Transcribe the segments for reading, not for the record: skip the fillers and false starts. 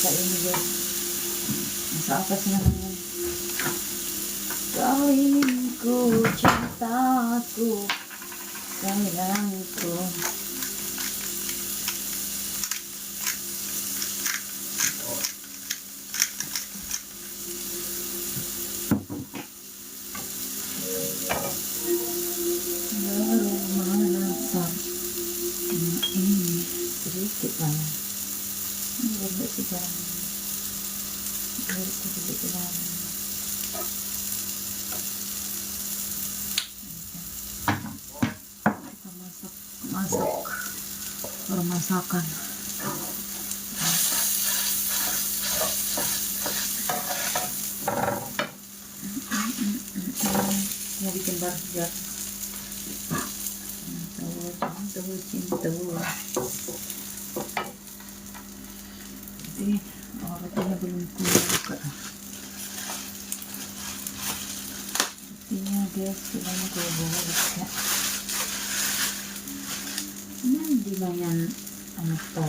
Sa ini guys. Sa atas naman yan. Kawinku, cintaku, sayangku. Baru masak ini sedikit lah. Ini enggak sih kan? Baru sedikit lah. Kita masak permasakan. Mau bikin burger. Cinta. Ini rotinya belum buka. Rotinya guys, bilangnya kalau bawa bisa. Di bayan ano to.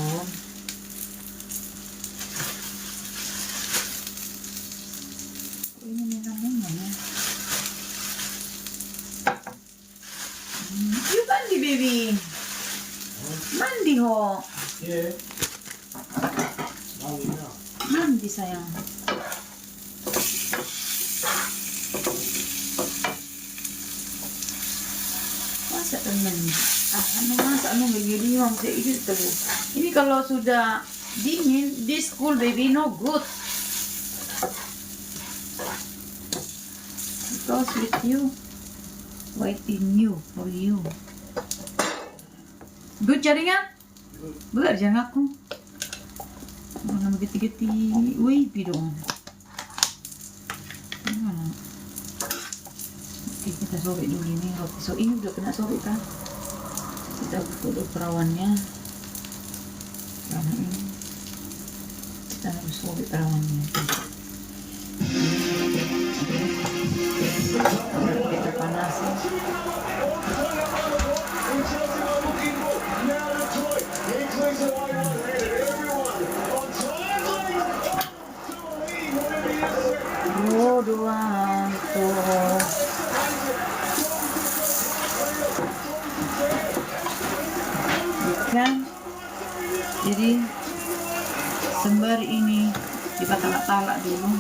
Ini naman na. You mandi baby. Mandi ho. Yeah. Mandi na. Mandi sayang. Masa teman. Ano gagawin mo sa ini kalau sudah dingin this cool baby no good because with you waiting you for you good jaringan berat jangan aku mana geti-geti wih bidong oke kita sobek dulu ini roti so ini udah kena sobek kan. Kita tutup perawannya karena ini kita harus sobek perawannya. Kita panasin. Dua tuh. Kan? Jadi sembari ini dipatalak-talak dulu,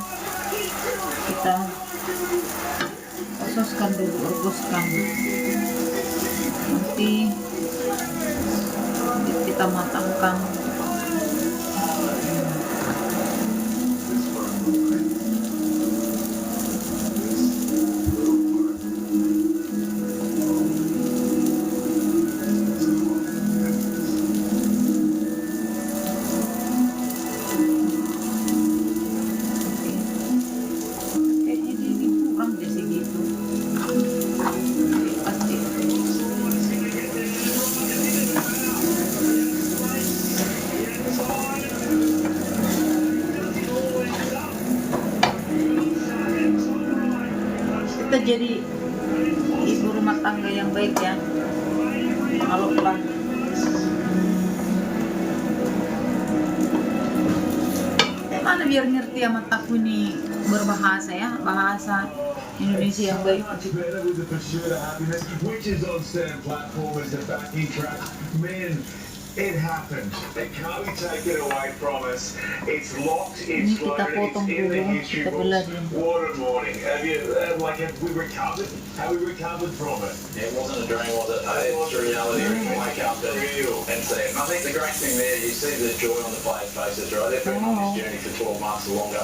kita ososkan dulu, rebuskan, nanti kita matangkan. Jadi ibu rumah tangga yang baik ya, kalau pelan. Mana biar ngerti sama aku ini berbahasa ya, bahasa Indonesia yang baik. It happened. It can't be taken away from us. It's locked. It's floated. It's in the history books. What a morning. Have we recovered? Have we recovered from it? It wasn't a dream, was it? It's a reality. You can wake up and see it. And I think the great thing there, you see the joy on the players' faces, right? They've been on this journey for 12 months or longer.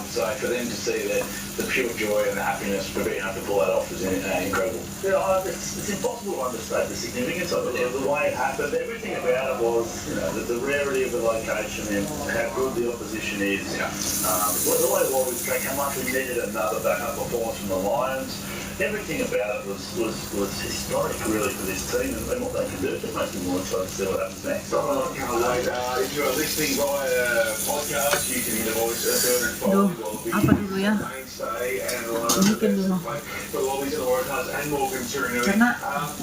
So for them to see the pure joy and the happiness for being able to pull that off is incredible. Yeah, it's impossible to understate the significance of it. The way it happened, everything about it was, the rarity of the location and how good the opposition is. The way the Warriors track, how much we needed another backup performance from the Lions. everything about it was historic, really, for this team and what they can do. It just makes me more excited to see what happens next. Oh, I can't wait. If you're listening via podcast, you can hear the voice of Bernard Duh, Foley. apa dulu ya? Mainstay and Bikin dulu. the lobbies of the Waratahs and Morgan Turner. Karena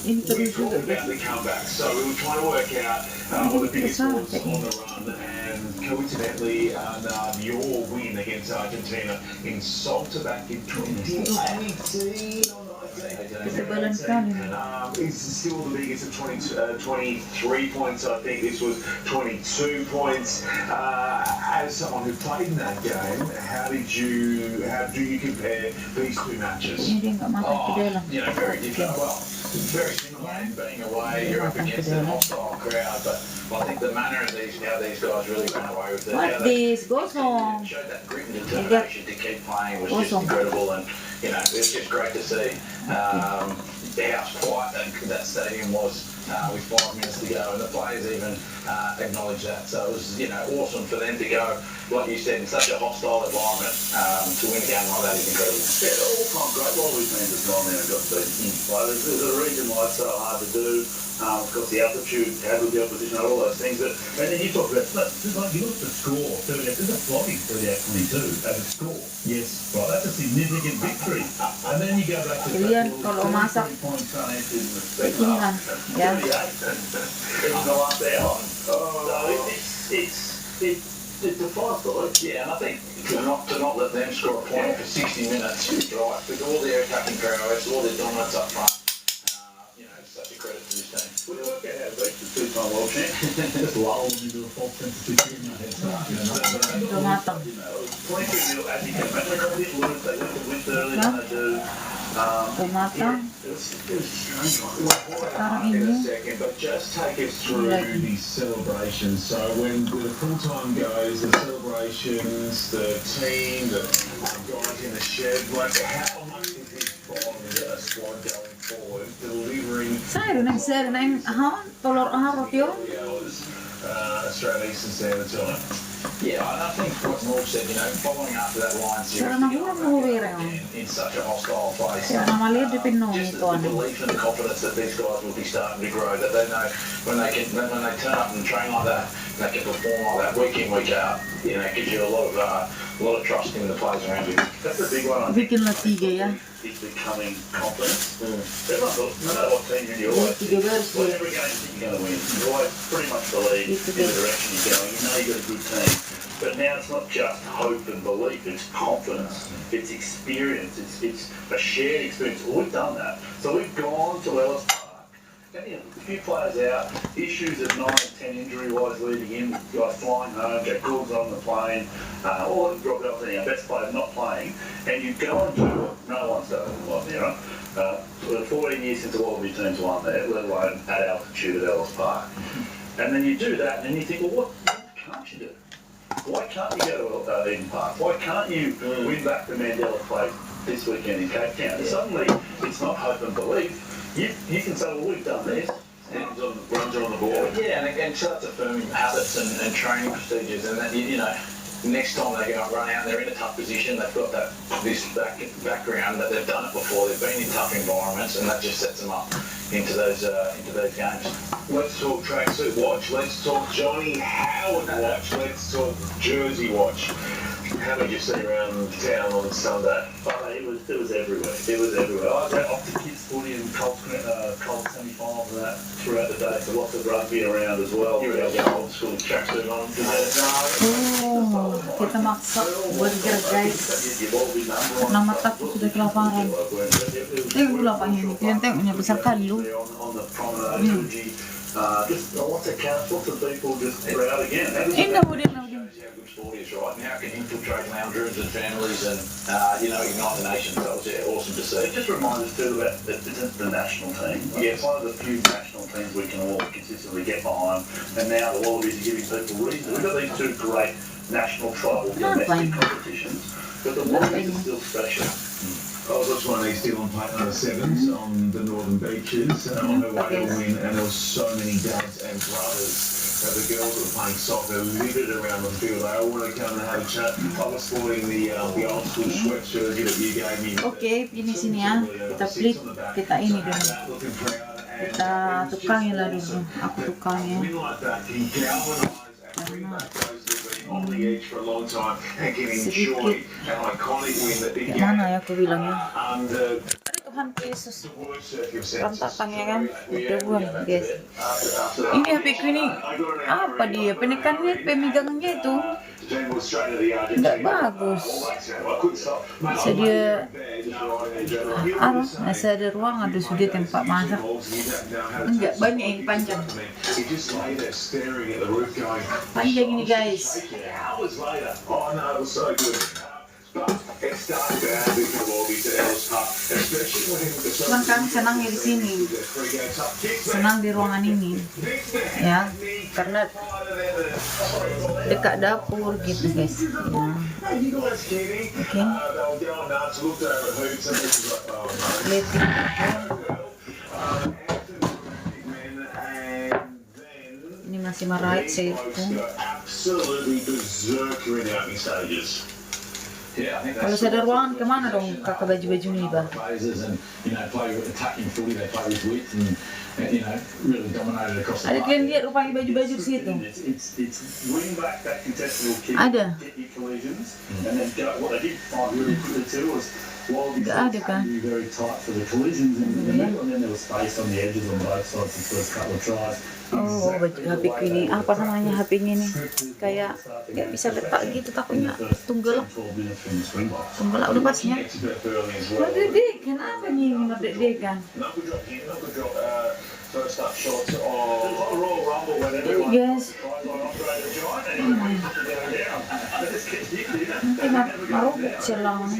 ini We terus talked juga. about the comeback, so we were trying to work out what the biggest was on the run, and coincidentally, your win against Argentina in Salta back in 2018 or 19. Ketebalan sekali. It's still the biggest at 23 points. I think this was 22 points. As someone who played in that game, how do you compare these two matches? Ini dia nggak makan ke dalam. Very different. Well, very similar in being away. You're up against a hostile crowd, but I think the manner of how these guys really ran away with it. What this gosong? Showed that grit and determination to keep playing was just incredible, and it's just great to see how quiet that stadium was with 5 minutes to go, and the players even acknowledged that. So it was awesome for them to go, like you said, in such a hostile environment to win a game like that is incredible. Yeah, all-time great. A lot of these teams have gone there and got beaten. There's a reason why it's so hard to do. Of course, the altitude, how good the opposition are, all those things. And then you talk about, you look at the score, 38, there's a flogging 38-22 as a score. Yes. Right, that's a significant victory. And then you go back to Kalian kalau masak points unanswered in the second begini kan, half. ya. 38 in the last hour. So it defies belief. Yeah, and I think to not let them score a point for 60 minutes, right, with all their attacking prowess, all their dominance up front, it's such a credit to this team. We work out how to beat the two-time world champ. Just lull them into a false sense of security in their head. Udah matang. Plenty of, as you can imagine, they did lose, they went to winter early than they do. Udah matang. It was a strange one. Sekarang In a ini second, but just take us through the celebrations. So when the full time goes, the celebrations, the team, the guys in the shed, like how much is this bond a squad going forward, delivering saya nang telur harus yo. Australian Eastern Standard Time? Yeah, and I think what North said, following after that Lions series, Sarang nahurang mahurira. in such a hostile place. Kaya na maliit di Pinoy Just ito the ano. belief and the confidence that these guys will be starting to grow, that they know when they turn up and train like that, they can perform like that week in, week out. It gives you a lot of trust in the players around you. That's a big one, I think. Bikin lah 3 ya. It's becoming confident. Everyone thought, no matter what team you're in, you always think, well, every game you think you're going to win. You always pretty much believe in the direction you're going. You know you've got a good team. But now it's not just hope and belief, it's confidence, it's experience, it's a shared experience. We've done that. So we've gone to Ellis Park, and a few players out, issues at 9 and 10 injury-wise leading in, guys flying home, Jack Gould's on the plane, all Rob Elton, our best player, not playing, and you go and do what no one's done in the there. For 14 years since the Wallaby teams won there, let alone at altitude at Ellis Park. And then you do that, and then you think, well, what can't you do? Why can't you go to Eden Park? Why can't you win back the Mandela Plate this weekend in Cape Town? And suddenly, it's not hope and belief. You can say, well, we've done this. Runs are on the board. Yeah, and starts affirming habits and training procedures, and that next time they go and run out, they're in a tough position. They've got this background that they've done it before. They've been in tough environments, and that just sets them up into those games. Let's talk tracksuit watch. Let's talk Johnny Howard watch. Let's talk jersey watch. How did you see around town on Sunday? It was everywhere. It was everywhere. I went off to kids footy and Colt semi-finals and that throughout the day. So lots of rugby around as well. You were the old school tracksuit on. Oh, kita maksa burger guys. Karena mataku sudah kelaparan. Ulah Pak ini, kalian tengoknya besar kali lu. Just lots of cats, lots of people just out again. Indah model How good sport is, right? And how it can infiltrate lounge rooms and families and ignite the nation. So it was awesome to see. It just reminds us too that this is the national team. It's one of the few national teams we can all consistently get behind. And now the Wallabies are giving people reason. We've got these two great national tribal domestic competitions, but the Wallabies are still special. was watching one of these Dillon play under sevens on the northern beaches on her way to win, and there was so many dads and brothers. So the girls that were playing soccer littered around the field. They all wanted to come and have a chat. I was sporting the old school sweatshirt that you gave me. Oke, ini sini ya. Kita flip, kita ini dulu. Kita tukangin lah dulu. Aku tukangnya. Sedikit. Yang mana ya aku bilangnya? Aduh Tuhan Yesus. Rantakannya kan. Udah buang guys. Ini HP ku ini. Apa dia? Penekannya, pemegangannya itu nggak bagus. Bisa dia masih ada ruang, ada sudut tempat masak. Enggak banyak yang panjang. Panjang ini guys. Cuman kami senangnya di sini, senang di ruangan ini, ya, karena dekat dapur gitu guys. Ya. Oke. Ini masih meraih saya itu. Kalau saya ada ruangan kemana dong kakak baju-baju nih bang? Ada kalian lihat rupanya baju-baju di situ? Ada? Nggak ada kan? Oh, baju HP ini apa namanya HP-nya nih? Kayak nggak bisa letak gitu, takutnya tunggelak udah pasnya. Ngedek, kenapa nih ngedek kan? Guys, nanti marubuk silang.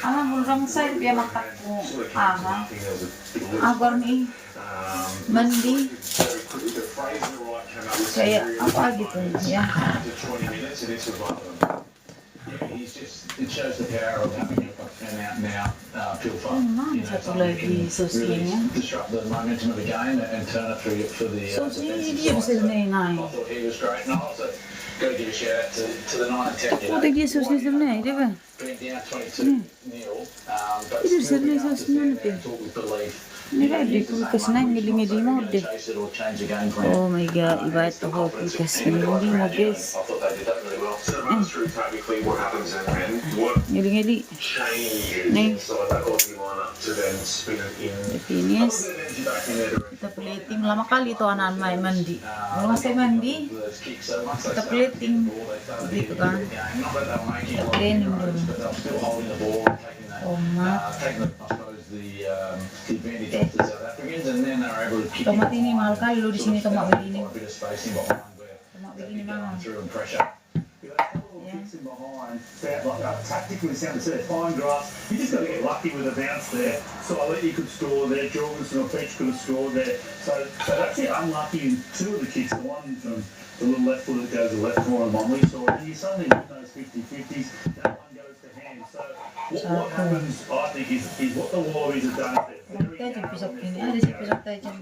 Alam orang saya biar matakku agar nih mandi kayak apa gitu ya. Satu lagi sosinya. Sosinya dia bisa naik. Oh, dia sosinya sebenarnya, dia kan? Itu sebenarnya sosinya nanti. Ini kan di kulkas naik ngedi mode. Oh my god, ibarat tuh kulkas ngedi mode. Ngedi. Nih. Finish. Kita plating lama kali tuh anak main mandi. Kalau masih mandi, kita plating gitu kan. Kita cleaning dulu. Tomat ini mahal kali lo di sini, tomat begini. Tomat begini mahal. Tactically sound to say fine grass. You just got to get lucky with a bounce there. So I let you could score there. Jorgensen or Peach could have scored there. So that's it. Unlucky in two of the kicks. The one from the little left foot that goes to the left corner, Mom. We saw it. You suddenly get those 50-50s. That one goes to hand. So what happens, I think, is what the Wallabies have done. Tajam pisau ini, ada sih pisau tajam.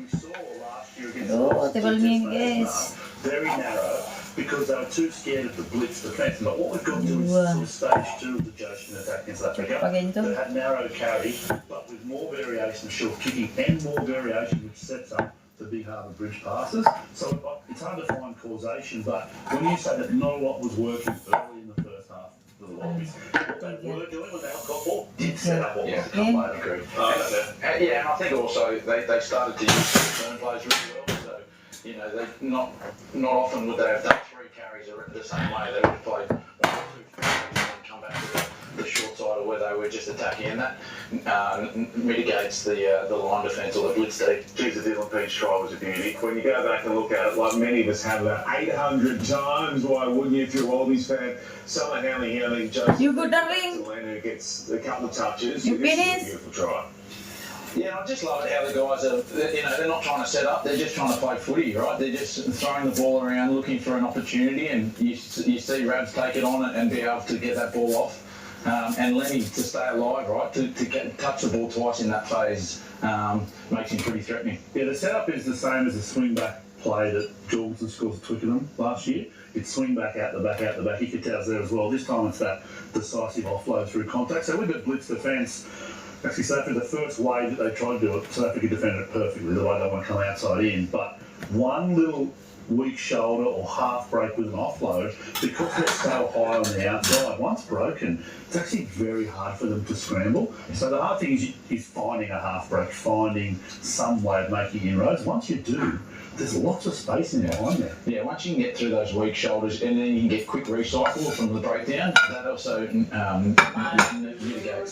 Oh, tebalnya guys. Very narrow because they were too scared of the blitz defence. But what we've got to do is sort of stage 2 of the Joshin attack in South Africa. That had narrow carry, but with more variation of short kicking and more variation which sets up the big harbour bridge passes. So it's hard to find causation, but when you say that not a lot was working early in the first half for the Wallabies, what they were doing when they got ball did set up what was to come later. Yeah, and I think also they started to use return plays really well. So, you know, they not often would they have done 3 carries the same way. They would have played 1 or 2 and come back to the short side of where they were just attacking, and that mitigates the line defence or the blitz deep. Geez, the Dillon Peach try was a beauty. When you go back and look at it, like many of us have about 800 times, why wouldn't you if you're a Wallabies fan? Summer Hanley, Joseph. You good, darling? Who gets a couple of touches. You finished? Beautiful try. Yeah, I just love it how the guys are, they're not trying to set up, they're just trying to play footy, right? They're just throwing the ball around, looking for an opportunity, and you see Rabs take it on and be able to get that ball off. And Lenny to stay alive, right? To touch the ball twice in that phase makes him pretty threatening. Yeah, the setup is the same as the swing back play that Jorgensen scores at Twickenham last year. It's swing back out the back, Ikitau's there as well. This time it's that decisive offload through contact. So with the blitz defence, actually South Africa, the first way that they tried to do it, South Africa defended it perfectly, the way they want to come outside in. But one little weak shoulder or half break with an offload, because they're so high on the outside, once broken, it's actually very hard for them to scramble. So the hard thing is finding a half break, finding some way of making inroads. Once you do, there's lots of space in behind there. Yeah, once you can get through those weak shoulders and then you can get quick recycle from the breakdown, that also mitigates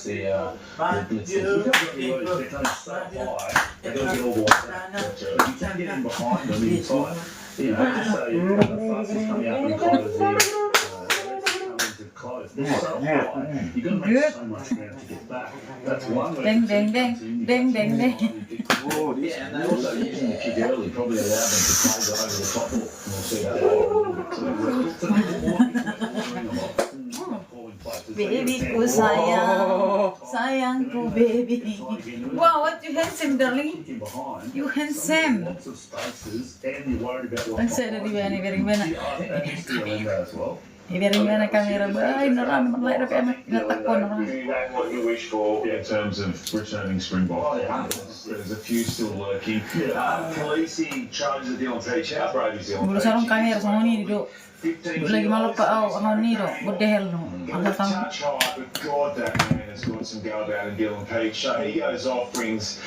the blitz. They're coming so high, they've got to get all the way back. But you can get in behind them inside. You know, just so the fastest coming out in kind of the close. They're so high, you've got to make so much ground to get back. That's one way. Ding, ding, ding, ding, ding, ding. Yeah, and they also using the kick early probably allowed them to play over the top ball. We'll see that later. Babyku sayangku baby. Wow, what you handsome, darling? You handsome. Lots of spaces, and you're worried about what. Ang sada di ba ni Berimana? I think that needs to be Orlando as well. Berimana kamera ba? Ay, naran naman lahat kaya natakon naman. What you wish for in terms of returning Springbok? There's a few still lurking. Khaleesi charges the Dylan Page. How brave is Dylan Bulu Page? sarong kamera sa ni do. Lagi malu pa ako ni do. What the hell no? Ang Touch tang. high, but God, that man has got some go about in Dylan Page. So he goes off, brings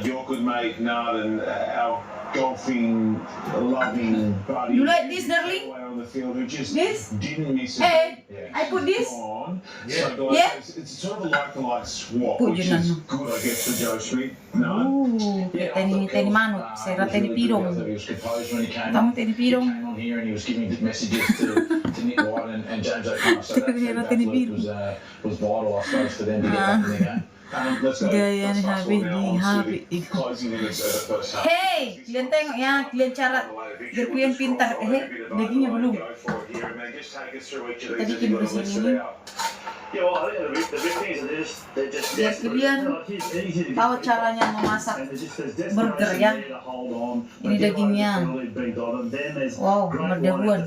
your good mate Narden, our golfing loving buddy. You like this, darling? On the field, who just This? didn't miss it. Hey, Yeah, I put she's this? gone. Yeah. So guys, Yeah. it's sort of a like-for-like swap, Put which yun is ano. good, I guess, for Joe Schmidt. No. Ooh, teni manot, sera teni pirong. He was composed when he came Tamo teni pirong. on here and he was giving messages to Nick White and James O'Connor. So that feedback loop was vital, I suppose, for them to get back in the game. Let's go. Gaya ni Let's fast Happy, forward now on to happy. the closing minutes of the first half. Hey, kalian tengok ya, kalian cara biar kalian pintar. Dagingnya belum. Tadi kirim ke sini. Yeah, well, I think the big thing is they're just Biar kalian tahu caranya memasak burger ya. Ini dagingnya. Wow, merdabuan.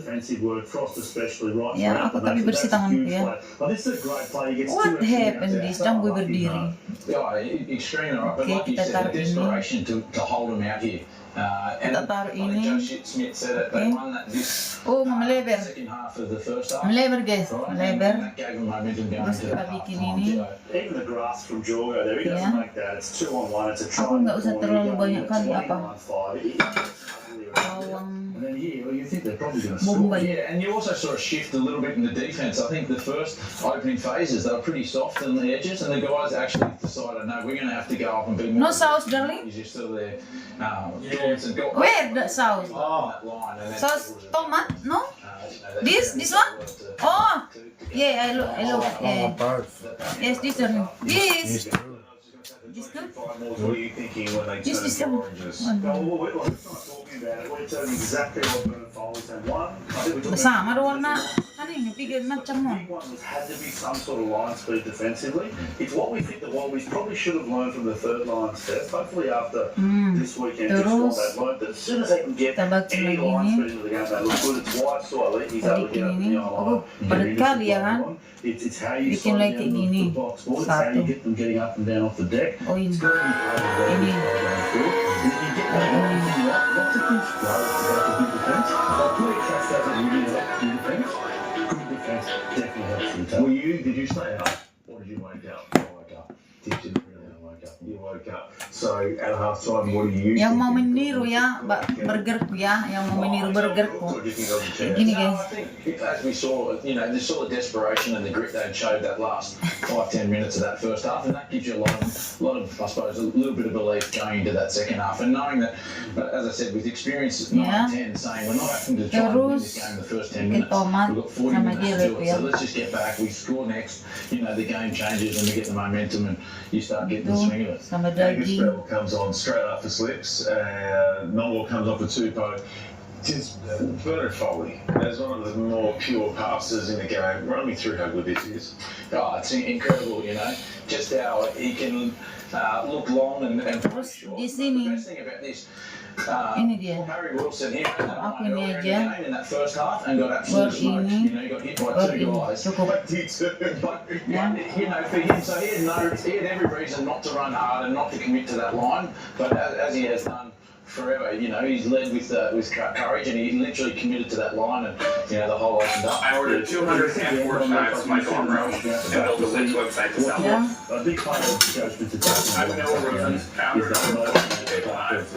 Ya, aku tapi bersih tanganku ya. What happened? This jambui berdiri. Yeah, extreme, right? But Okay, like you kita said, taruh the ini. desperation to hold them out here. And Kita taruh like ini. Joe Smith said it, they Okay. won that this Oh, melebar. second half of the first half. Melebar guys, Right? And melebar. that gave them momentum going Terus into kita that bikin half-time. ini. So, Even the grass from Jorgo there, he doesn't Yeah. make that. It's 2-on-1, it's a try. Aku nggak usah terlalu banyak kali apa. 21-5. Bawang And then here, well, you think they're probably going to bombay. Yeah, and you also saw a shift a little bit in the defence. I think the first opening phases, they were pretty soft on the edges, and the guys actually decided, no, we're going to have to go up and be No more. sauce, darling. He's just still there. Jorgensen got Where the sauce? on that line. And then Sauce tomat? No? you know, This one? Oh, yeah, I look, yeah. Yes, this one. This. This good? What are you thinking when they This turn is to the oranges? one. We're not talking about it. We're telling you exactly what Bernard Foley's had. One, I think we're talking Bersama ada warna. Ano ini? Pigil macam mo. big one was had to be some sort of line speed defensively. It's what we think the Wallabies probably should have learned from the third line test. Hopefully after this weekend, just Terus, they've learned that as soon as they can get kita baca any lagi line ni. speed into the game, they look good. It's why Soile, he's able to get up Bikin ini. the line. Oh, padat kali ya kan? It's how you Bikin slow like down gini. the box ball. It's how you Satu. get them getting up and down off the deck. Oh ini. It's got to be part of the Ini. Lots of things flow about the good defence. Like Blake Cass doesn't really like good defence. Good defence definitely helps the attack. Did you stay up or did you wake up? I woke up. Did you really wake up? You woke up. So at half time, what do you Yang mau think? meniru ya, burgerku ya, yang mau meniru burgerku. What do you think of the chance? Gini No, guys. I think as we saw, you know, they saw the desperation and the grit they'd showed that last 5-10 minutes of that first half, and that gives you a lot of, I suppose, a little bit of belief going into that second half, and knowing that, as I said, with experience 9-10, saying we're not having to try and win this game in the first 10 minutes. tomat We've got 40 sama minutes to jeruk do it, ya. so let's just get back. We score next, you know, the game changes and we get the momentum, and you start getting the swing of it. sama Angus daging. Bell comes on straight up for slips. Nongol comes off for Tupou. Just Bernard Foley, as one of the more pure passers in the game. Run me through how good this is. Oh, it's incredible, you know, just how he can look long and Terus short. di sini, The best thing about this, ini dia. Harry Wilson here ran that Aku line ini earlier in the aja. game in that first half and got absolutely Baru smoked. ini. You know, he got hit by Baru two ini guys. cukup. But you know, for him, so he had every reason not to run hard and not to commit to that line. But as he has done forever, you know, he's led with courage and he literally committed to that line, and you know the whole opened up. I ordered 204 times my farm route and built a Lynch website to sell Ya, them. A big part of Judgment to I've never worked as a founder of right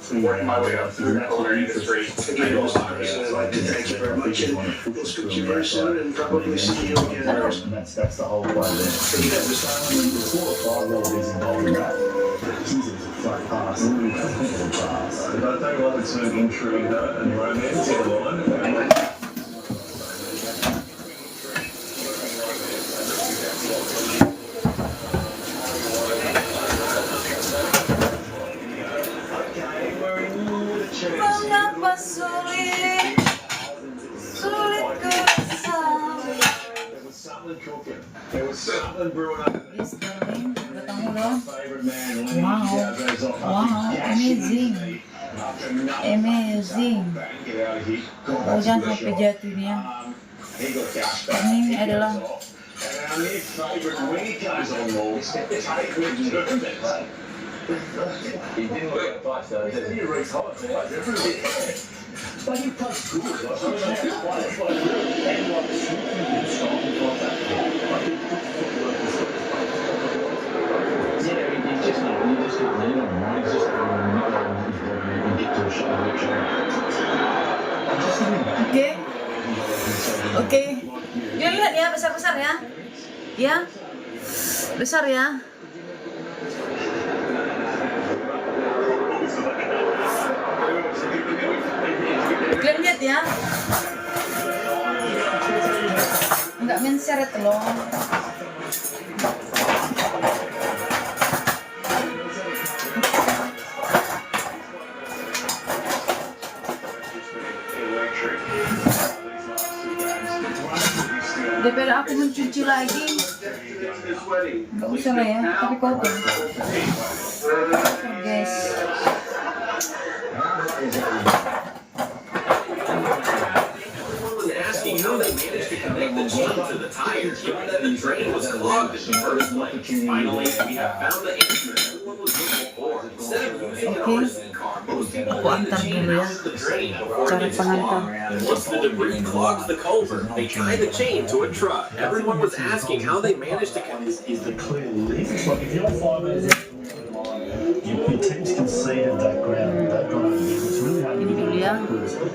to working my way up through the culinary industry. I know a lot of people. Thank you very much, and we'll speak to you very soon and probably see you again. And that's the whole way there. There's 4 or 5 ladies involved in that. Jesus, it's like pass. But I don't love it sort of intrigue though, and romance in the line. mengapa sulit kerasa. There was something cooking. There was something brewing up. Yes, darling, ketemu loh. Favorite man, Wow. Wow, amazing. Amazing. Get out of here. Oh, jangan sampai jatuh dia. He got gashed back. Ini adalah And our new favourite when he goes on walks, take with tournaments. He didn't look at five though. He retires. But he plays good. Like, I don't know how to play. It's like really, and like the shooting style, like that. Like he puts footwork and stuff. Yeah, you just can't lean on him, right? He's just and get to a shot Oke. Oke. Dia lihat ya, besar-besar ya. Ya. Besar ya. Kalian lihat ya. Enggak menseret loh. Daripada aku mencuci lagi. Enggak usah lah ya, tapi kotor. Kotor guys. Asking how they managed to connect the chain to the tire, given that the drain was clogged in the first place. Finally, we have found the answer everyone was looking for. Instead of using an artisan car, most people Aku run the antar chain dulu ya. out of the drain before Cara it gets pengantar. clogged. Once the debris clogs the culvert, they tie the chain to a truck. Everyone was asking how they managed to connect. Is the clear lift. Like if you're 5 metres your team's conceded that ground. They've got to it's really hard to Ini dulu ya.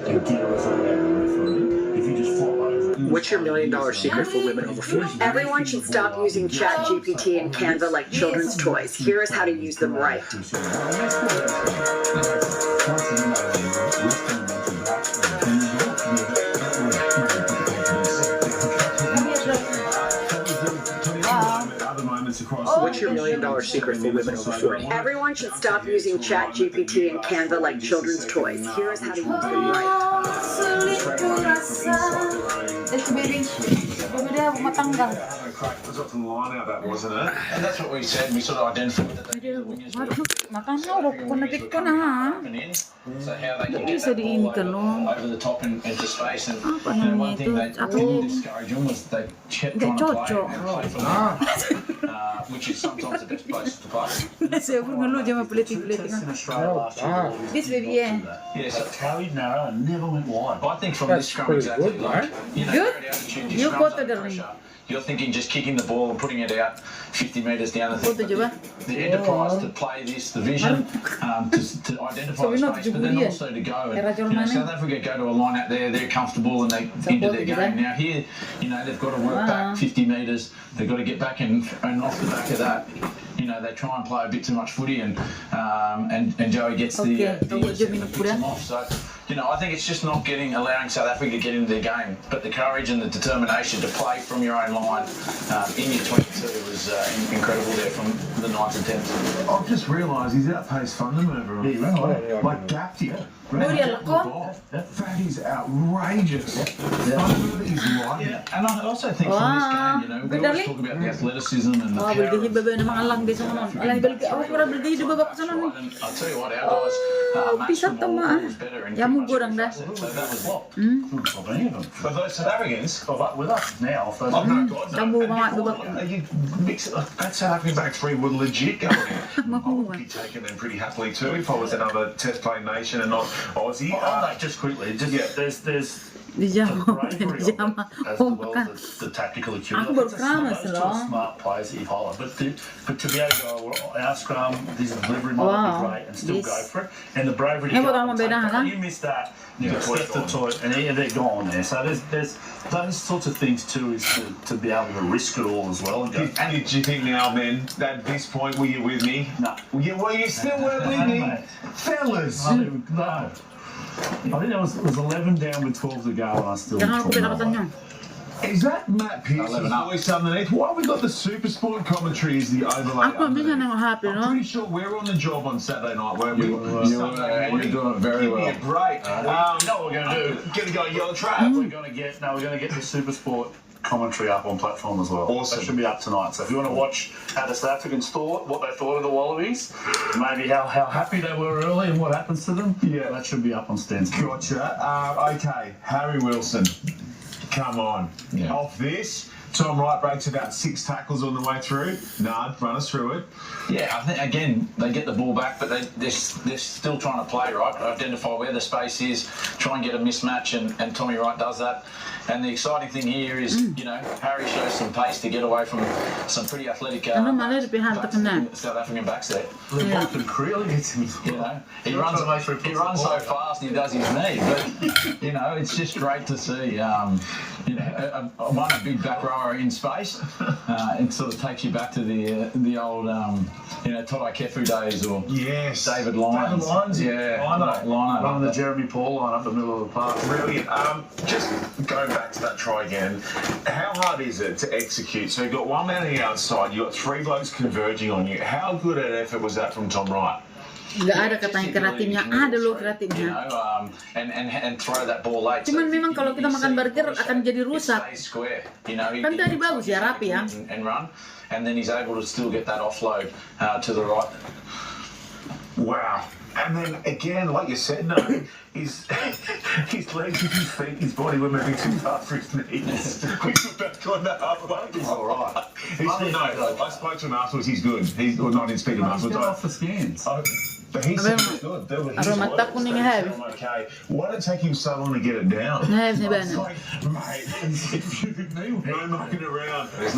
and get a result out of the referee. If you just flop over. What's your $1 million secret for women over 40? Everyone should stop using ChatGPT and Canva like children's toys. Here is how to use them right. What's your $1 million secret for women over 40? Everyone should stop using ChatGPT and Canva like children's toys. Here is how to use them right. Oh, sulit kurasa. Itu baby. Baby dia rumah tangga. Was up the line out that, wasn't it? And that's what we said. We sort of identified that Aduh, waduh, makan udah konektif ko na ha. So how they can Bisa get that ball diinikan loh. over the top and into space. And Apa you know, namanya one thing itu? that Apa didn't dia? discourage them was they kept Nggak trying to play cocok. and play for them, which is sometimes the best place to play. Saya pun ngeluh jangan peliti-peliti kan. This baby ya. Yeah, so Carried narrow and never went wide. I think from this scrum exactly, like, you know, Good. you're at altitude, You your scrum's got the under darling. pressure. You're thinking just kicking the ball and putting it out 50 metres down the Foto thing. coba. The enterprise to play this, the vision, to identify the Sabi na, space, but then 70 also to go. And, Era you know, Jordan South Africa go to a line out there, they're comfortable and they into their Support, game. right? Now here, you know, they've got to work back 50 metres. They've got to get back and off the back of that. you know, they try and play a bit too much footy, and Joey gets the tunggu aja minum puts kuda. them off. So, you know, I think it's just not allowing South Africa to get into their game, but the courage and the determination to play from your own line in your 22 was incredible there from the 9th attempt. I've just realised he's outpaced Fundamental. Like gapped him. That is outrageous. Fundamental is light. And I also think from this game, you know, we always talk about the athleticism and the power. Belgi baba nama alang di sana. Alang Belgi, awas kurang Belgi di babak sana nih. I'll tell you what, our guys matched Pisat them all. tama. It was better in Ya pretty mu much goreng dah. every facet. So that was what. But those South Africans, With us now, if those Tambu mamat babak. that South African back three would legit go in. I would be taking them pretty happily too if I was another test playing nation and not Aussie. just quickly, there's Di the jama, bravery di of jama. it, as Oh, well makan. as the tactical acumen. Aku baru It's keramas those two loh. smart players that you've highlighted, but to be able to go, well, our scrum, this delivery might Wow. be great, and still Yes. go for it, and the bravery to Yang go pertama and take beda, that. kan? You miss that, you step the toilet, and they're gone there. So there's those sorts of things too, is to be able to risk it all as well. And go, And did you think now, men, at this point, were you with me? no. You still weren't with me? Fellas! No. I think it was 11 down with 12 to go, and I still. Jangan aku pendapatannya. Is that Matt Pearce's 11 up. voice underneath? Why have we got the Super Sport commentary as the overlay Aku bisa underneath? nengok HP I'm no. pretty sure we were on the job on Saturday night, weren't we? You were doing it very Give me well. a break. You know what we're going to do? Gonna go yellow trap. We're going to get the Super Sport commentary up on platform as well. Awesome. That should be up tonight. So if you want to watch how the South Africans thought, what they thought of the Wallabies, maybe how happy they were early and what happens to them, that should be up on Stan's. Gotcha. Okay, Harry Wilson. Come on. Yeah. Off this. Tom Wright breaks about 6 tackles on the way through. Nard, run us through it. Yeah, I think again they get the ball back, but they're still trying to play right, identify where the space is, try and get a mismatch, and Tommy Wright does that. And the exciting thing here is, you know, Harry shows some pace to get away from some pretty athletic Ano malah di pihak terkena. South African backs there. Boston Creel gets him. You know, he runs so fast, he does his knee, but you know, it's just great to see. You know, one big back rower in space. It sort of takes you back to the old, you know, Todd Kefu days or Yes. David Lyons. Yeah, Lino. Running the Lino. Jeremy Paul line up the middle of the park. Brilliant. Just going back to that try again, how hard is it to execute? So you've got one man on the outside, you've got 3 blokes converging on you. How good an effort was that from Tom Wright? Gak ada katanya keratinnya, ada loh You keratinnya. know, and throw that ball late. Cuman memang kalau kita makan burger akan jadi rusak. It stays square. You know, Kan tadi bagus ya, rapi ya. and run, and then he's able to still get that offload to the right. Wow. And then again, like you said, no, his legs with his feet, his body were moving too fast for his knees. We put back on that halfway. He's all right. I spoke to him afterwards. He's good. He's not in speaking He's afterwards. got off the scans. But he said he's good. Aduh, mata kuning habis. Okay. Why did it take him so long to get it down? Habis nih It's banyak. like, mate, no mucking around. There was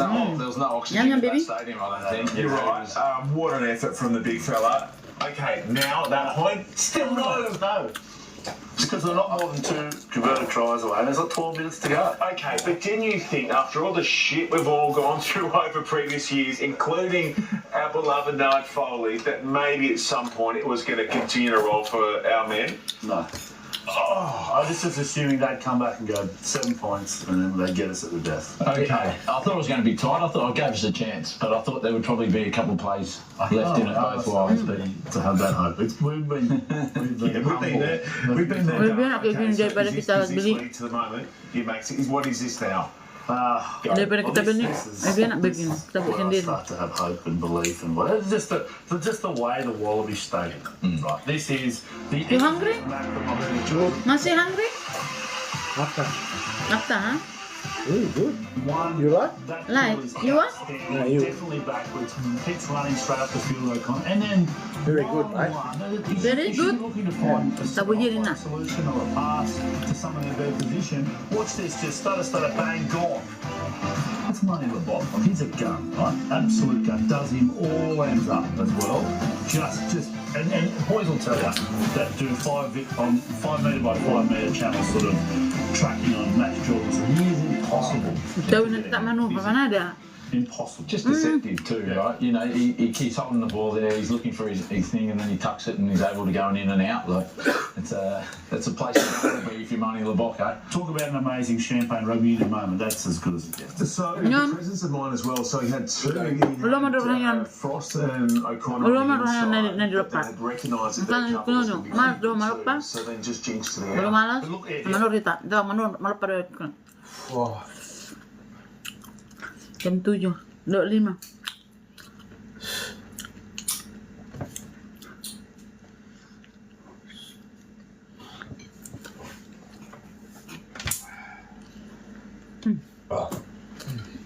no oxygen Yum, yum, in that baby. stadium, I don't think. You're right. What an effort from the big fella. Okay, now that point, still no. It's because they're not more than 2 converted tries away, and there's like 12 minutes to go. Okay, but didn't you think, after all the shit we've all gone through over previous years, including our beloved Nard Foley, that maybe at some point it was going to continue to roll for our men? No. I just was assuming they'd come back and go 7 points, and then they'd get us at the death. Okay, I thought it was going to be tight. I thought it gave us a chance, but I thought there would probably be a couple of plays left in it both ways. But To have that hope. We've been there. We've been there. Lebih enak kayak gini daripada kita beli. To the moment, it makes it. What is this now? Daripada kita beli, lebih enak begini. Kita buat I sendiri. start to have hope and belief and whatever. It's just the way the Wallaby Stadium. Right. This is the. You hungry? Masih hungry? After. After, huh? Really good. One, You like? that Like, field is you what? outstanding, Yeah, you. definitely backwards. Keeps running straight up the field, O'Connor. And then Very good, right? Very good. Looking to find a Sabu yun na. solution or a pass to someone in a better position. Watch this, just stutter, bang, gone. That's money in the bottom. He's a gun, right? Absolute gun. Does him all ends up as well. And boys will tell you that do 5 metre by 5 metre channel sort of tracking on Max Jordan. He is impossible. Gawin nanti tak manuver, mana ada? impossible. Just deceptive too, right? You know, he keeps holding the ball there. He's looking for his thing, and then he tucks it, and he's able to go in and out. Like that's a place you want to be if you're Manny Labocco. Talk about an amazing Champagne rugby union moment. That's as good as it gets. So the presence of mind as well. So he had two. Frost and O'Connor. Had recognised that their couple was going to be two, so then just jinxed it Belum out. malas? Menurut kita, dah menurut pada Wah. jam 7, 5.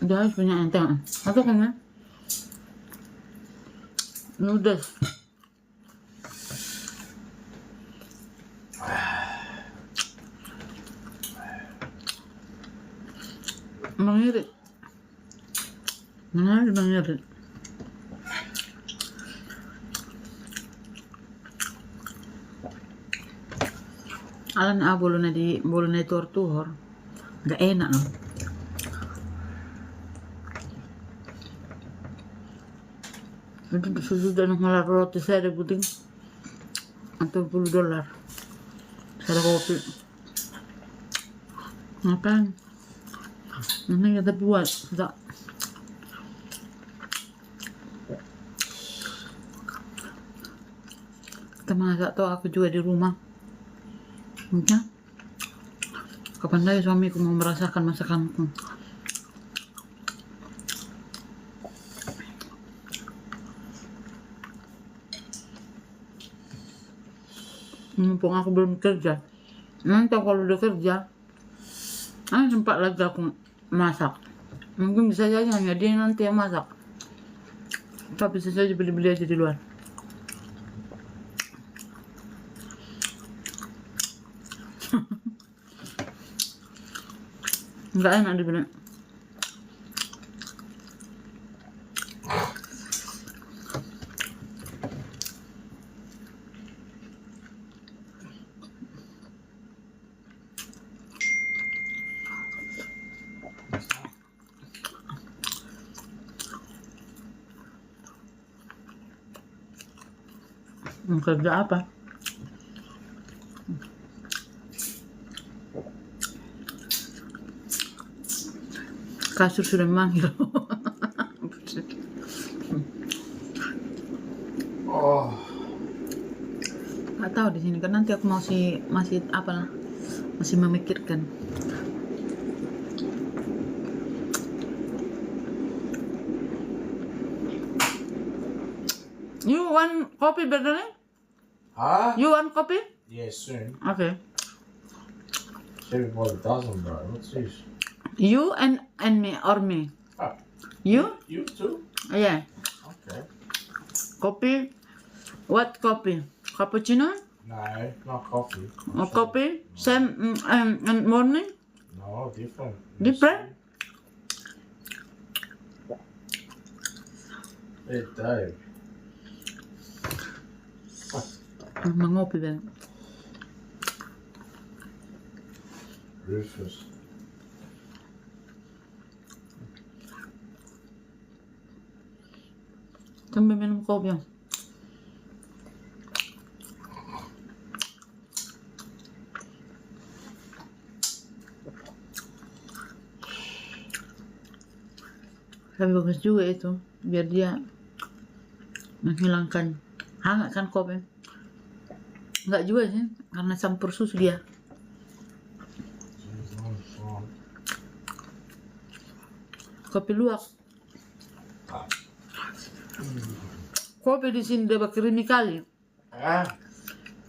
Udah harus punya enteng. Satu kan ya? Noodles. Mengirit. Mengirit. Alan bolo na tortuhor. Gak enak loh. Itu sudah nak malah roti saya ada puting $40. Saya ada kopi. Ngapain? Ini kita buat, tak. Kita masak tuh aku juga di rumah. Ya. Kapan lagi suamiku mau merasakan masakanku? Mumpung aku belum kerja. Nanti kalau udah kerja, sempat lagi aku masak. Mungkin bisa saja hanya dia nanti yang masak. Tapi bisa saja beli-beli aja di luar. Enggak enak dibeli. Kerja apa? Kasur sudah memanggil. Oh. Gak tahu di sini kan nanti aku masih apa lah, masih memikirkan. You want coffee, Bernard? Huh? You want coffee? Yeah, soon. Okay. Save about a dozen, bro. What's this? You and me or me? Oh. You? You too? Yeah. Okay. Coffee? What coffee? Cappuccino? No, not coffee. Or coffee? Same and morning? No, different. Different? Hey, Dave. Mangopi ba? Rufus. Sambil minum kopi. Tapi bagus juga itu, biar dia menghilangkan hangat kan kopi. Enggak juga sih, karena campur susu dia. Kopi luwak. Kopi di sini dia creamy kali.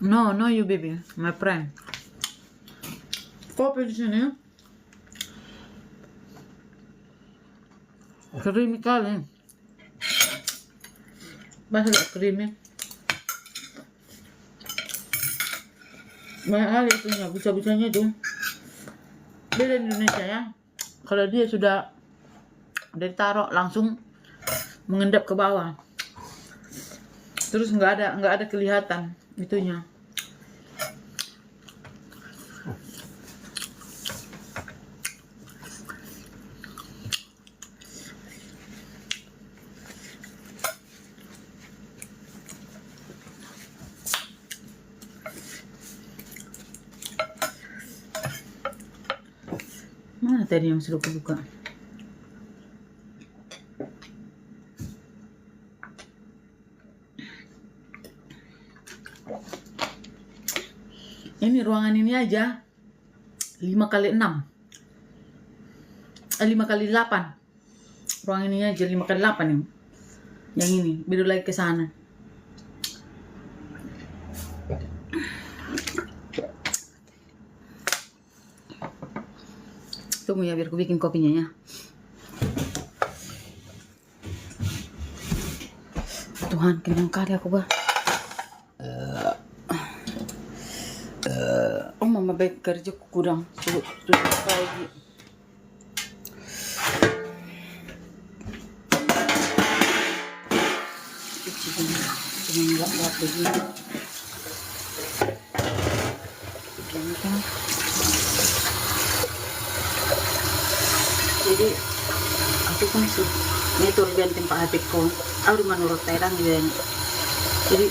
No, you baby, my friend. Kopi di sini creamy kali. Masa gak creamy? Banyak kali itunya, bisa-bisanya itu. Beda di Indonesia ya. Kalau dia sudah ditaruh langsung mengendap ke bawah. Terus nggak ada kelihatan itunya. tadi yang sudah kubuka. Ini ruangan ini aja 5x6. 5x8. Ruangan ini aja 5x8 nih. Yang ini, beda lagi ke sana. Tunggu ya biar aku bikin kopinya ya. Tuhan, kenyang kali aku bah. Oh mama baik kerja kurang. Sudah pagi. Cuma enggak buat begini. Jadi aku kan sih ini turun tempat hatiku. Aku menurut Thailand juga. Jadi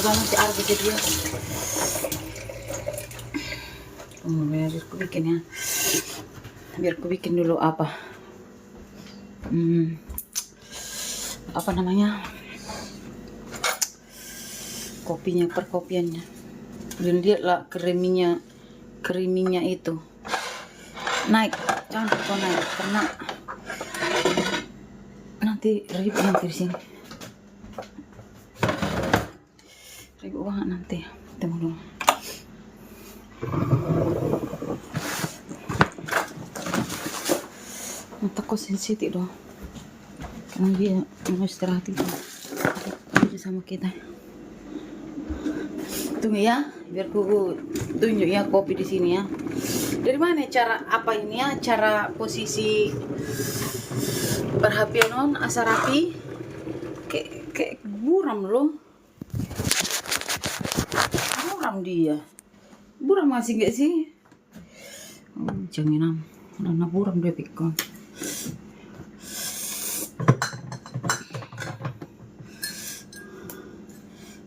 udah masih ada dia. Biar aku bikin ya. Biar aku bikin dulu apa? Apa namanya? Kopinya, perkopiannya. Dan lihatlah kreminya itu naik, jangan kau naik karena nanti ribut nanti di sini. Ribut banget nanti. Tunggu dulu. Mataku sensitif dong. Karena dia mau istirahat itu sama kita. Tunggu ya, biar ku tunjuk ya kopi di sini ya. Dari mana cara apa ini ya? Cara posisi perhapianon asa rapi. Kayak buram loh. Buram dia. Buram masih nggak sih? Jangan nana buram dia pikon.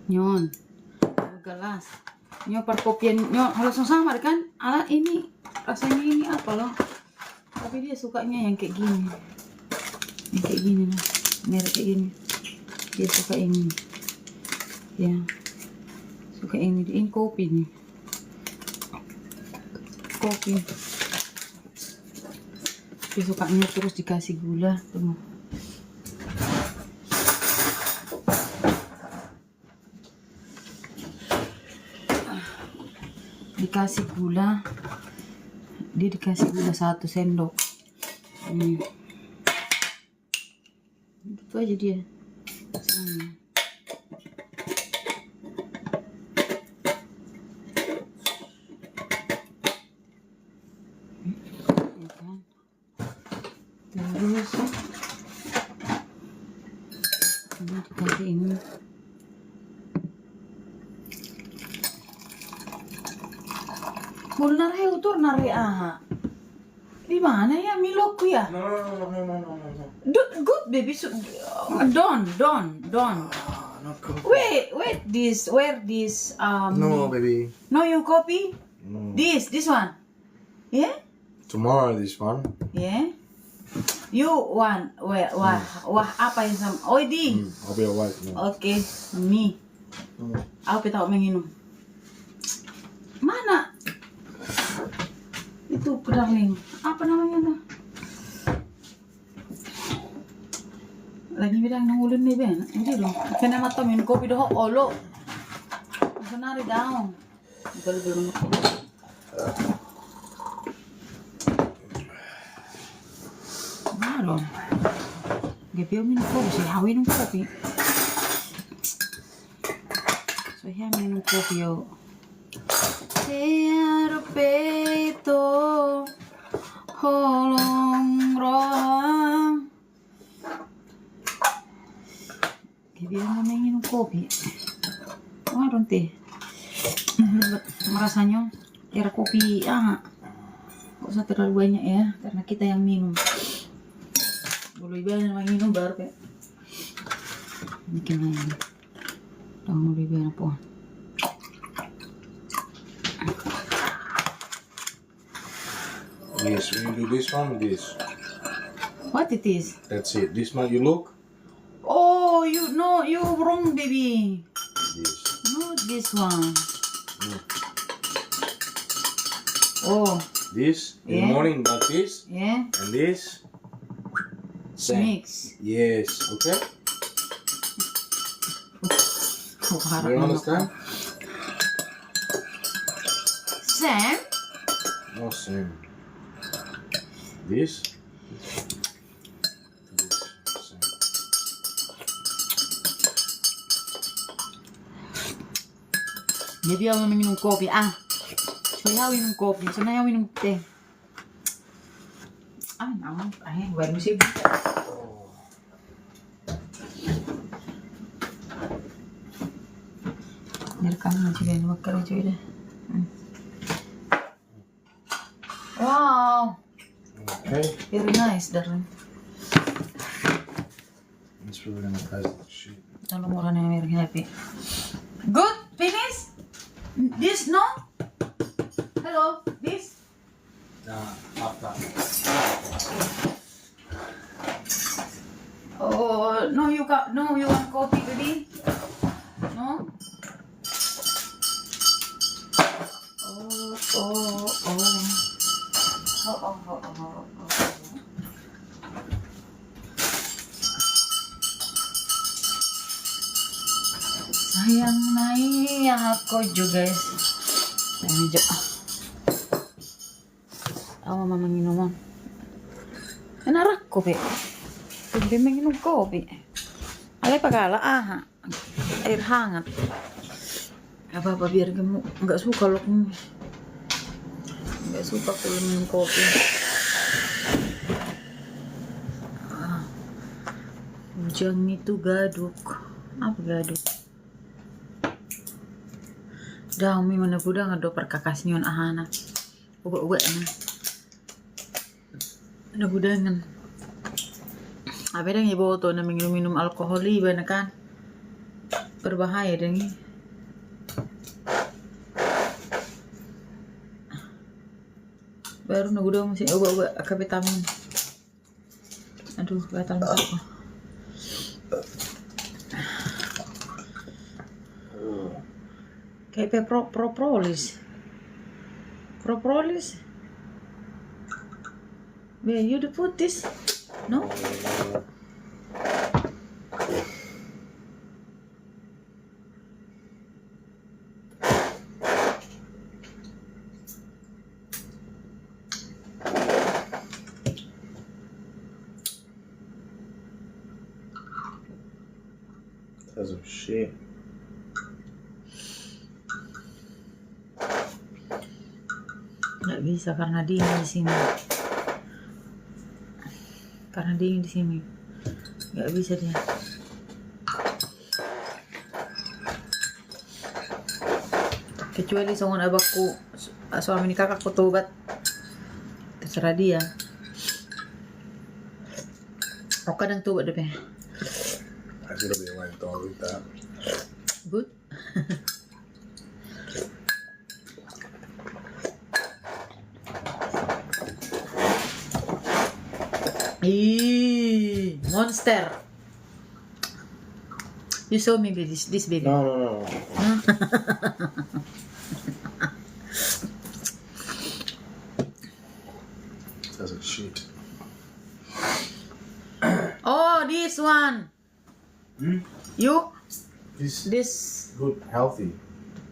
Nyon gelas nyo perkopian nyo langsung sama kan ala ini rasanya ini apa loh, tapi dia sukanya yang kayak gini lah, merek kayak gini dia suka ini ya, suka ini kopi nih, kopi dia sukanya terus dikasih gula tuh. Dikasih gula, dia dikasih gula 1 sendok. Itu aja dia. Ya kan? Terus ini dikasih ini. Mau nari utur nari aha. Di mana ya Miloku ya? No. Good baby. Don't. Not coffee. Wait. Where this No, baby. No, you copy? No. This one. Yeah? Tomorrow, this one. Yeah. You want wah apa yang sama? Oh, di. I'll be alright. No. Okay, me. Aku tahu minum. Mana? Itu darling. Apa namanya tuh? Lagi bilang nangulun nih Ben. Hindi dong. Kena mata minum kopi doh olo. Senari daun. Belum. Baru. Gak minum kopi. Saya minum kopi. Saya minum kopi yo. Tiada peito holong roh. Dia mau minum kopi. Wah, teh. Merasanya kira kopi gak usah terlalu banyak ya, karena kita yang minum. Boleh banyak minum baru kayak bikin lagi. Dah mulai banyak pohon. This. When you do this one, this. What it is? That's it. This one you look. Oh, you wrong, baby. This. Not this one. Oh. This in the Yeah. morning like this, Yeah. and this. Same. Mix. Yes. Okay. Oh, harap You naman understand? ako. Sam? No same. This. Same. Maybe ayaw namin minum kopi. So ayaw minum kopi. So na ayaw minum teh. Naman. Ay, wala mo siya. Merekam nanti dia nak makan cuy dah. Wow, Okay. very nice, darling. It's really gonna taste like shit. Tolong orang yang very happy. Good, finish. This no. Hello, this. After. Oh no, you want coffee, baby? No. Oh. Sayang naiyak ako juga, guys. Saya medyo. Mama manginom. Enarak ko, be. Hindi manginom kopi. Alay pagala, air hangat. Apa biar kamu nggak suka loh, nggak suka kalau minum kopi. Ujang itu gaduk. Apa gaduk? Dami mana budak ngado perkakasnya ahana. Uga na. Nagudangan. Apa dang iboto na minum alkohol iba na kan? Berbahaya dang ini. Baru nagudang masih uga kapitamin. Aduh, gatal mata ko. Kayak propolis. Propolis. Where you to put this? No? That's some shit. Nggak bisa karena dingin di sini. Karena dingin di sini. Nggak bisa dia. Kecuali songon abakku, suami kakakku tobat. Terserah dia. Aku kadang tobat deh. I should have been like dog with that. Good. Monster. You saw me this baby. No. That's like shit. Oh, this one. You? This good, healthy.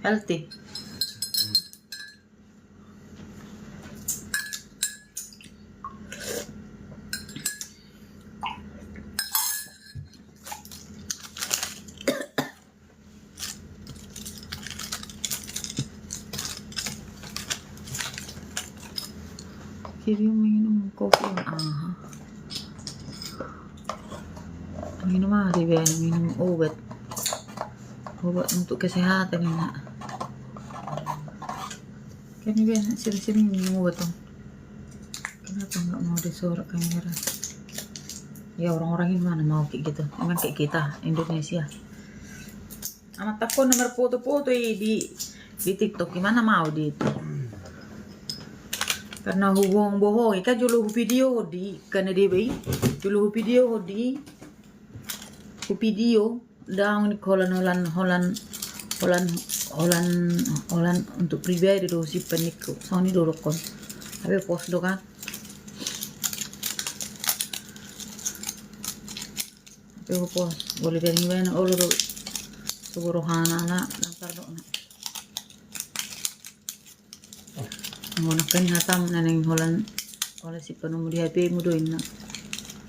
Healthy. Kiri minum kopi. Minum hari biar minum obat untuk kesehatan ini nak. Kan biar sering minum obat tuh. Kenapa nggak mau disorot kamera? Ya orang-orang ini mana mau kayak gitu? Emang kayak kita Indonesia. Amat aku nomor foto-foto di TikTok gimana mau di itu? Karena hubung bohong, kan julu video di karena dia bayi, julu video di video dang ni Holland untuk pribadi do si peniku. So ni do kon. Habe post do kan. Habe post boleh beri ben olo do suruhana na lantar do na. Ngono kan hatam naneng Holland si penemu di HP mudoin na.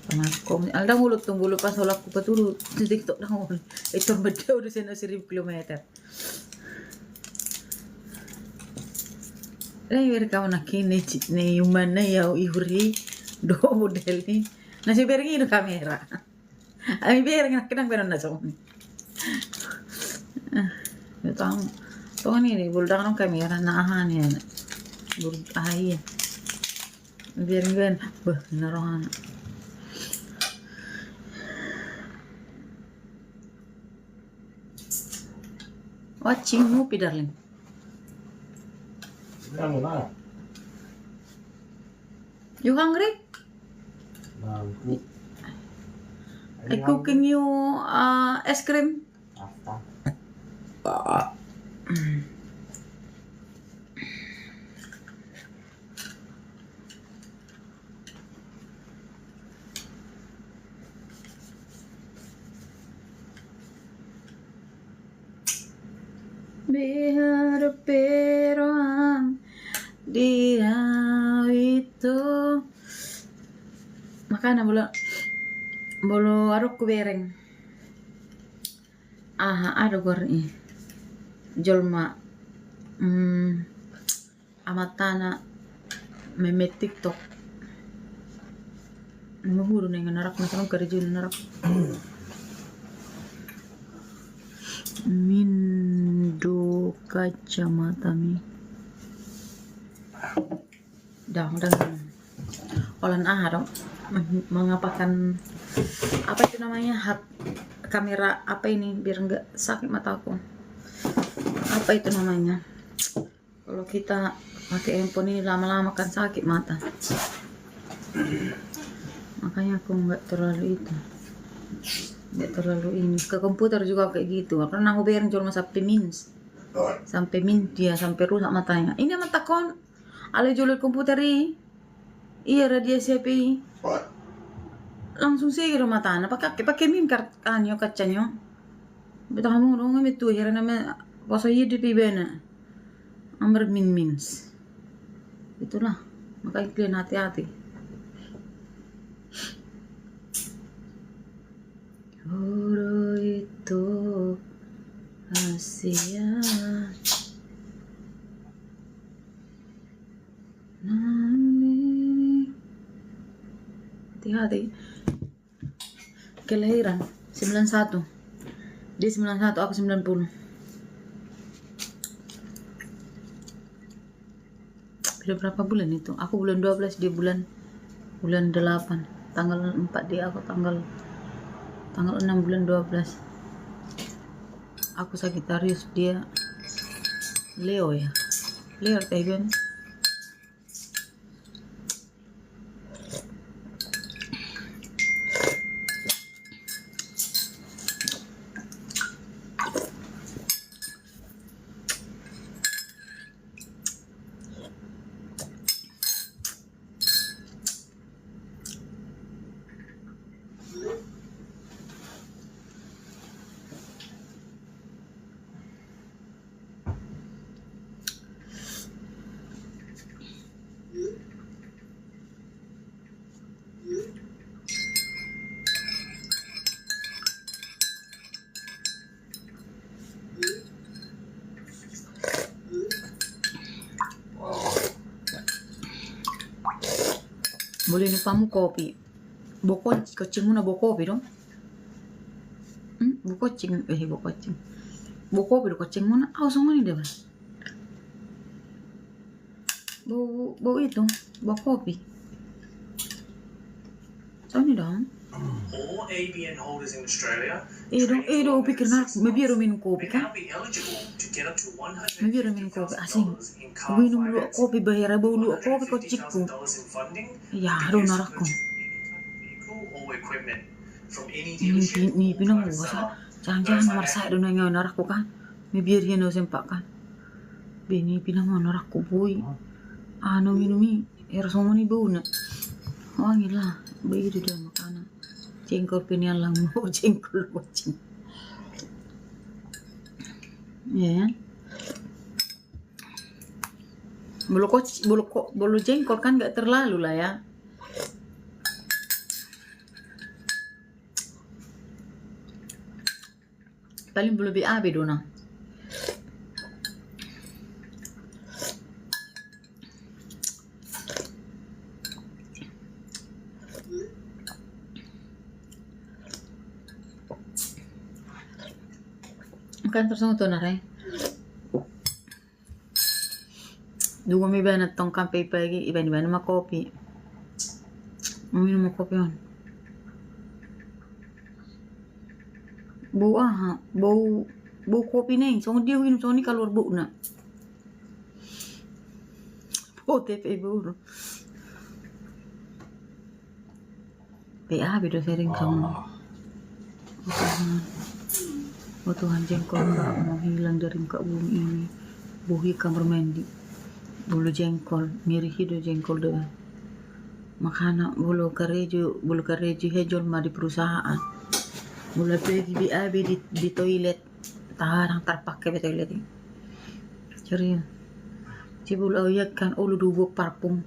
Pangako alda mulut tong bulu pas holak ku patulu di TikTok na ngol. Ito medya udah sana 1000 kilometer. Rai mereka nak kini ne human na ya ihuri do model ni. Nasi bergi no kamera. Ami bergi nak kenang benon na so. Yo tong ni buldang no kamera na ahan ya. Buruk air biar ngan narohan watching movie darling. You hungry? I cooking you ice cream. Biar peroang dia itu makana bolo arok ku bereng ada goreng jolma amatana memet TikTok nguhuru neng narak na kerja narak Mindo kacamata mi. Dang Olan dong mengapakan apa itu namanya kamera apa ini biar enggak sakit mataku. Apa itu namanya? Kalau kita pakai handphone ini lama-lama kan sakit mata. Makanya aku enggak terlalu ini ke komputer juga kayak gitu karena aku biarin cuma sampai dia sampai rusak matanya. Ini mata kon ale jual komputer iya radiasi api langsung segera matanya pakai min kanyo kacanya betul kamu ngomong itu akhirnya nama pasal hidup ibena amber mins itulah makanya kalian hati-hati. Guru itu rahasia hati-hati. Kelahiran 91 dia 91 aku 90 beda berapa bulan itu aku bulan 12 dia bulan 8 tanggal 4 dia aku tanggal 6 bulan 12 aku Sagittarius dia Leo ya Leo Tigen. Boleh nupamu kopi. Kucing muna kopi dong. Kucing. Kopi do kucing muna. Sama ni dia. Bau itu, bau kopi. Sama ni dong. Or a PBN holders in Australia pikir nak, maybe minum kopi may now kan? be eligible to get up to Maybe minum kopi asing. $150,000 in car Minum lu kopi bayar bulu kopi kau cikgu. $150,000 in funding Ya, to aduh use to narakku. purchase any vehicle or equipment from any dealership Ni or pinang private gua seller. jangan nomor saya dulu yang narakku kan. Maybe dia no sempak kan. Bini pinang narakku boy. Ano minumi, era semua ni bau na. Wangi lah, bayi dia makanan. Jengkol pinian lang mo, jengkol kucing. Ya. Bulu jengkol kan nggak terlalu lah ya. Paling bulu BAB dona. Kan terus tuh nare. Dua mi banat tong kampai pagi iban ma kopi. Minum kopi on. Bau kopi neng, so dia minum so ni keluar bau na. Oh tepe bau. PA beda sering kamu. Oh Tuhan, jengkol nggak mau hilang dari muka bumi ini. Buhi kamar mandi. Bulu jengkol, miri hidup jengkol deh. Makanya bulu kareju hejol mah di perusahaan. Bulu pergi BAB di toilet. Tarang terpakai di toilet ini. Serius. Si bulu ayak kan ulu dua parfum.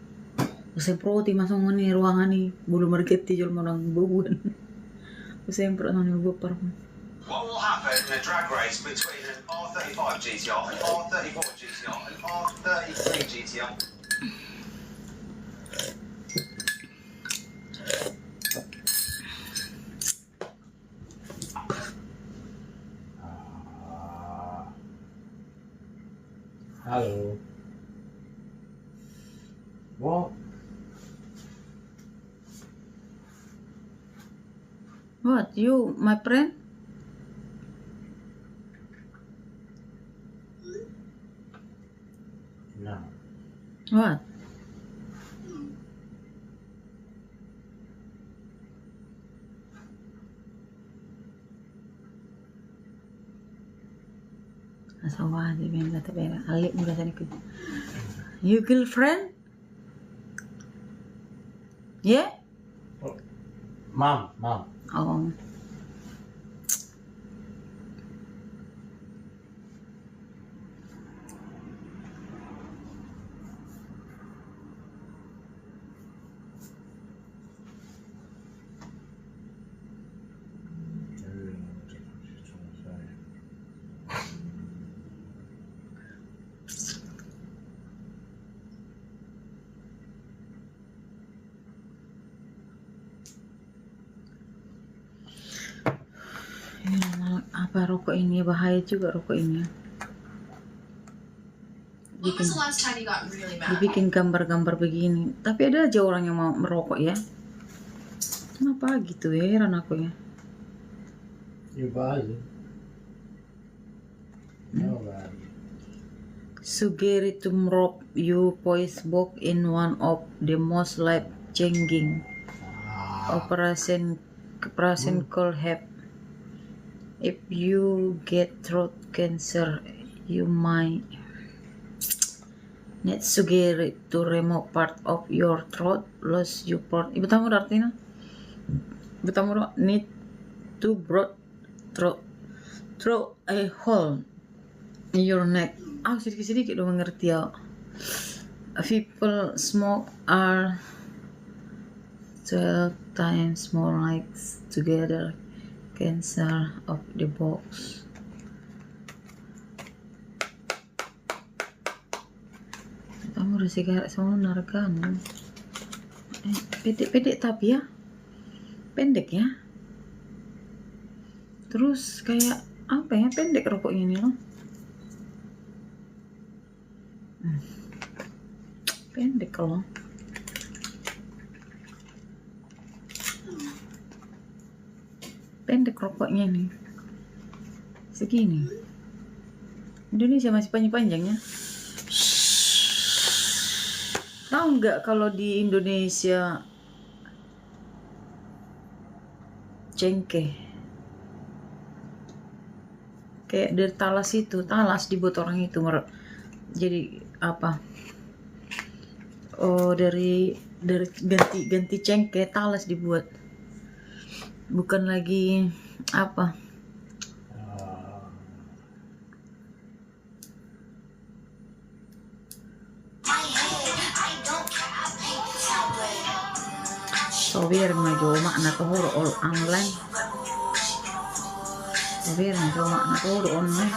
Semproti masuk ni ruangan ni. Bulu market jol orang buan. Semprot ni dua parfum. What will happen in a drag race between an R35 GTR, an R34 GTR, an R33 GTR? Hello. What? What? You, my friend? No. What? Asawa di ben kata bera alik muda tadi ku. You girlfriend? Yeah? Mom. Oh. Apa rokok ini bahaya juga rokok ini. Dibikin gambar-gambar begini. Tapi ada aja orang yang mau merokok ya. Kenapa gitu ya, heran aku ya. Suggested to rob you voice box in one of the most life-changing operation called HEP. If you get throat cancer, you might need surgery to remove part of your throat, lose your part. Ibu tahu artinya? Ibu tahu need to throw a hole in your neck. Sedikit-sedikit udah mengerti ya. People smoke are 12 times more likely to get cancer of the box. Kamu udah sigaret semua narkan. Pendek tapi ya. Pendek ya. Terus kayak apa ya, pendek rokoknya ini loh. Pendek loh. pendek rokoknya nih. Segini. Indonesia masih panjang-panjangnya. Tahu nggak kalau di Indonesia cengkeh kayak dari talas itu, talas dibuat orang itu jadi apa? Oh, dari ganti cengkeh, talas dibuat. Bukan lagi apa? Sobiar maju makna tuh online. Sobiar maju makna tuh online.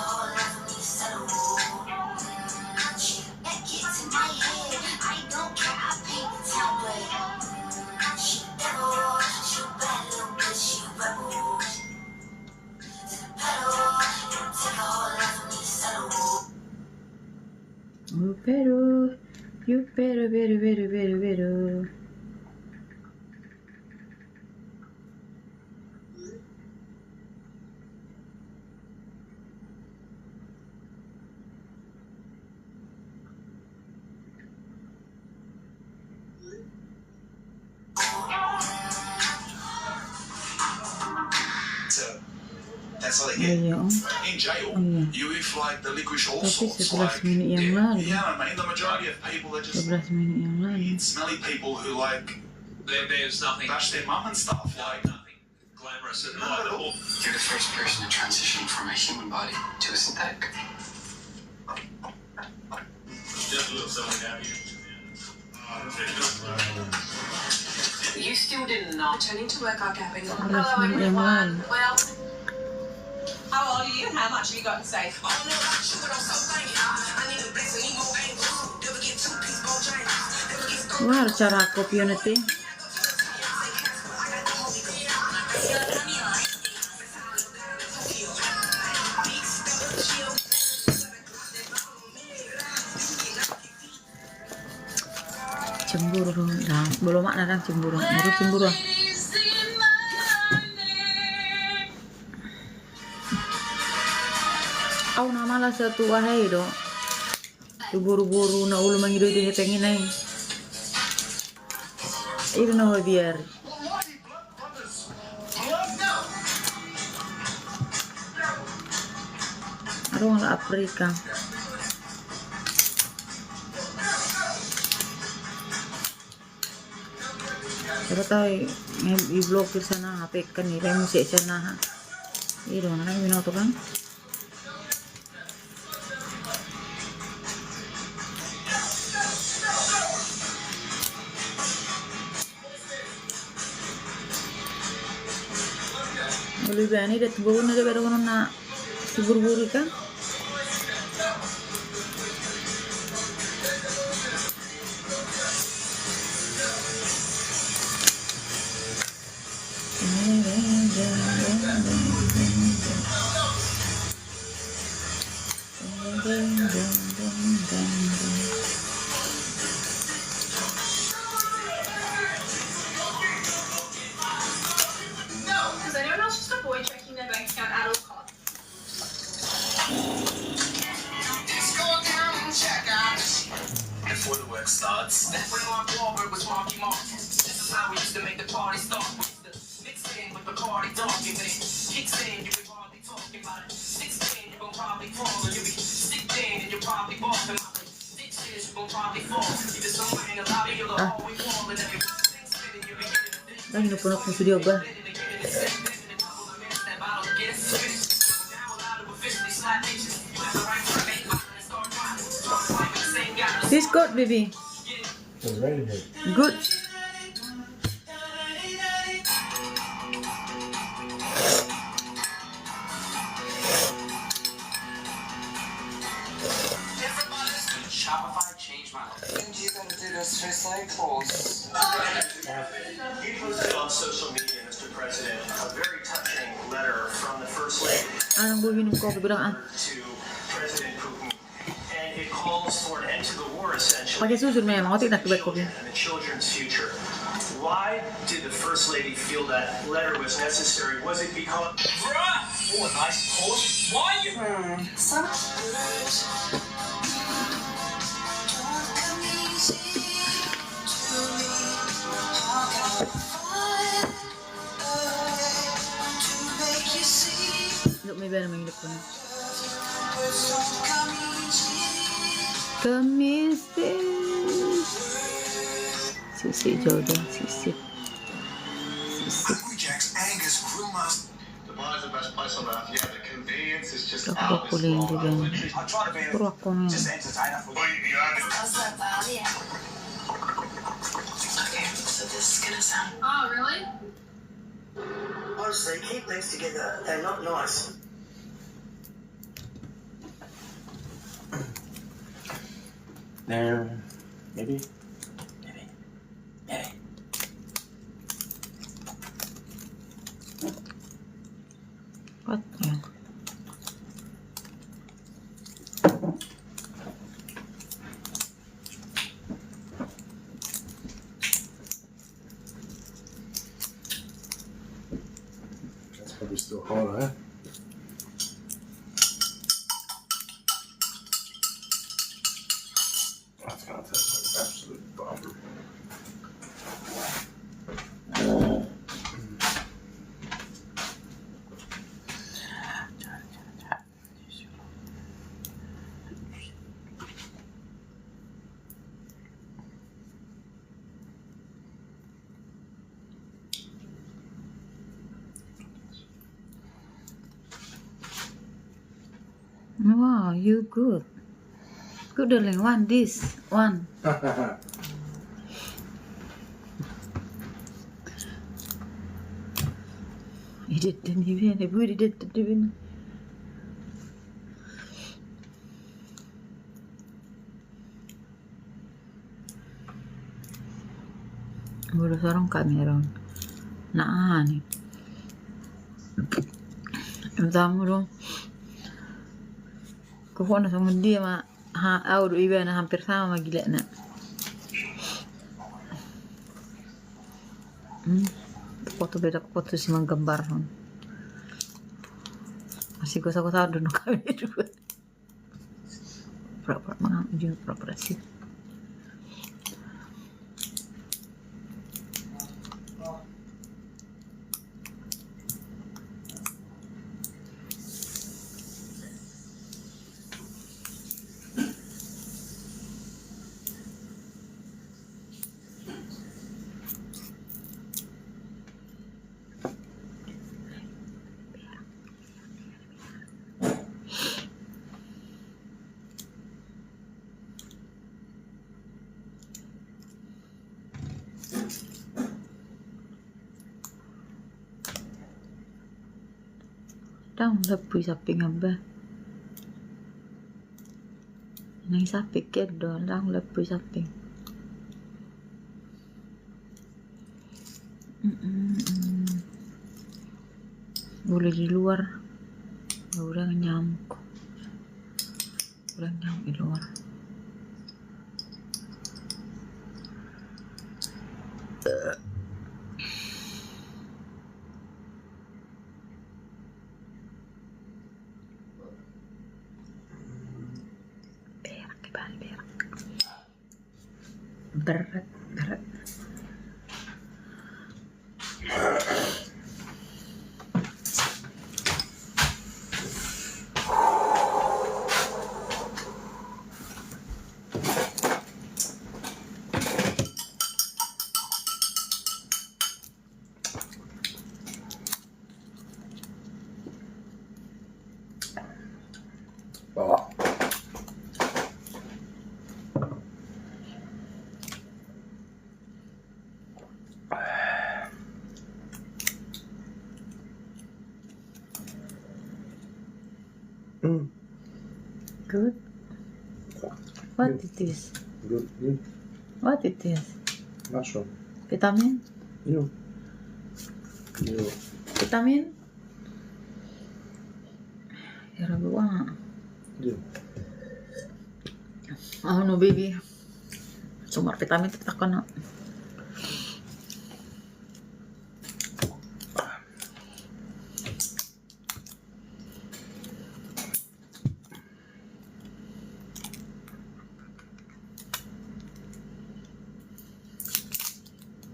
You better, better. That's how they get. In jail, you if like the licorice all sorts. Like, yeah, I mean, the majority of people are just weird, smelly people who like There's nothing. bash their mum and stuff. Like, Nothing glamorous and not at all. You're the first person to transition from a human body to a synthetic. Just a little something down here. You still didn't know. Returning to work after having a Hello everyone. Well, how old are you and how much have you got to save? Wah, cara community. Cemburu dah, belum makna dah cemburu. Baru cemburu. Au nama lah satu wahai do. Tu buru-buru na ulu mangido itu pengen nai. Itu na biar. Arong la Afrika. Siapa tahu i blokir sana HP kan ni, musik sana. Itu mana minat tu kan? Boleh bani dah tu baru nak baru nak buru-buru kan? Does anyone else just avoid checking their bank account at all costs? Before the work starts. That's when my barber was Marky Mark. This is how we used to make the party start. Mixed in with the party dog, and then kicks in, you can hardly talking about it. 16, you gon' probably fall, and you be sick in, and you're probably barking about it. 6 years, you gon' probably fall. Either somewhere in the lobby or the hallway wall, and every thing spinning, you be getting Lagi nak punak video ba? Discord, baby. Good. Shopify changed my life. And you gotta do this just like pulse. You posted on social media, Mr. President, a very touching letter from the First Lady Anong bu minum kopi bilang to President Putin, and it calls for an end to the war, essentially, pakai susu memang, otik nak buat kopi. and the children's future. Why did the First Lady feel that letter was necessary? Was it because... Oh, a nice post. Why you... Look, may ba naman yung ko na? Kamis Sisi Jordan, Sisi. Jack's Angus Grillmaster. Dubai's the best place on earth. Yeah, the convenience is just Ako ko lang din. Puro ako na. just entertain us. Okay, so this is gonna sound. Oh, really? Honestly, keep things together. They're not nice. There, maybe. What? Yeah. That's probably still hot, eh? That's gonna taste like absolute bummer. Wow, you good. Good darling, one this, one. Idettin gibi, bu idettin gibi. Baru sekarang kamera. Nah, nih. Tamu dong. Kuha na sama dia mah audio iba na hampir sama gila na. Foto beda foto sih menggambar. Masih gosa-gosa doon kami juga. Pura-pura juga pura-pura sih. Tao lebih sapi ngaba. Nang sapi kedo, tao lebih sapi. Boleh di luar. Udah nyamuk. Udah nyamuk di luar. Berat. Oh. Good. What it is? Good. What it is? Mushroom. Vitamin? You. Vitamin? Ya Rabbi, wah. Yeah. Oh no baby. Sumber vitamin tak kena.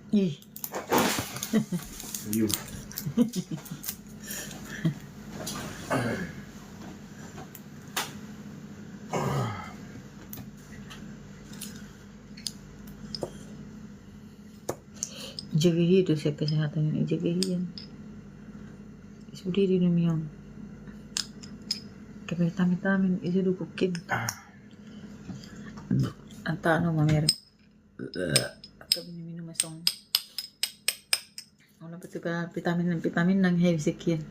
Ih. You. Jaga hidup saya kesehatan ini, jaga hidup. Sudah dinamion. Vitamin itu dukukin. Anta ano mamere. Kami minum masong. Wala betul ka vitamin nang heavy sekian.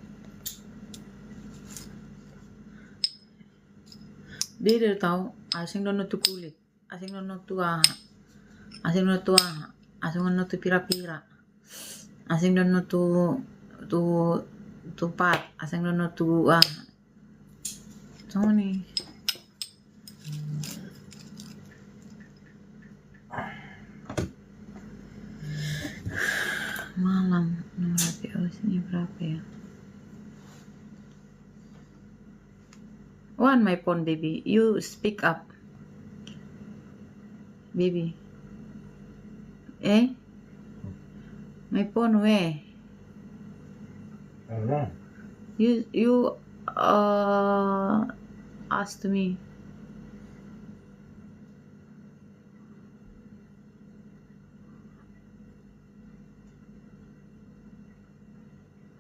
Dia tahu asing dono tu kulit, asing dono tu asing dono tu asing dono tu pira-pira, asing dono tu pat, asing dono tu sama nih. Malam nomor PO-nya berapa ya? On my phone, baby. You speak up, baby. My phone where? I don't know. You asked me.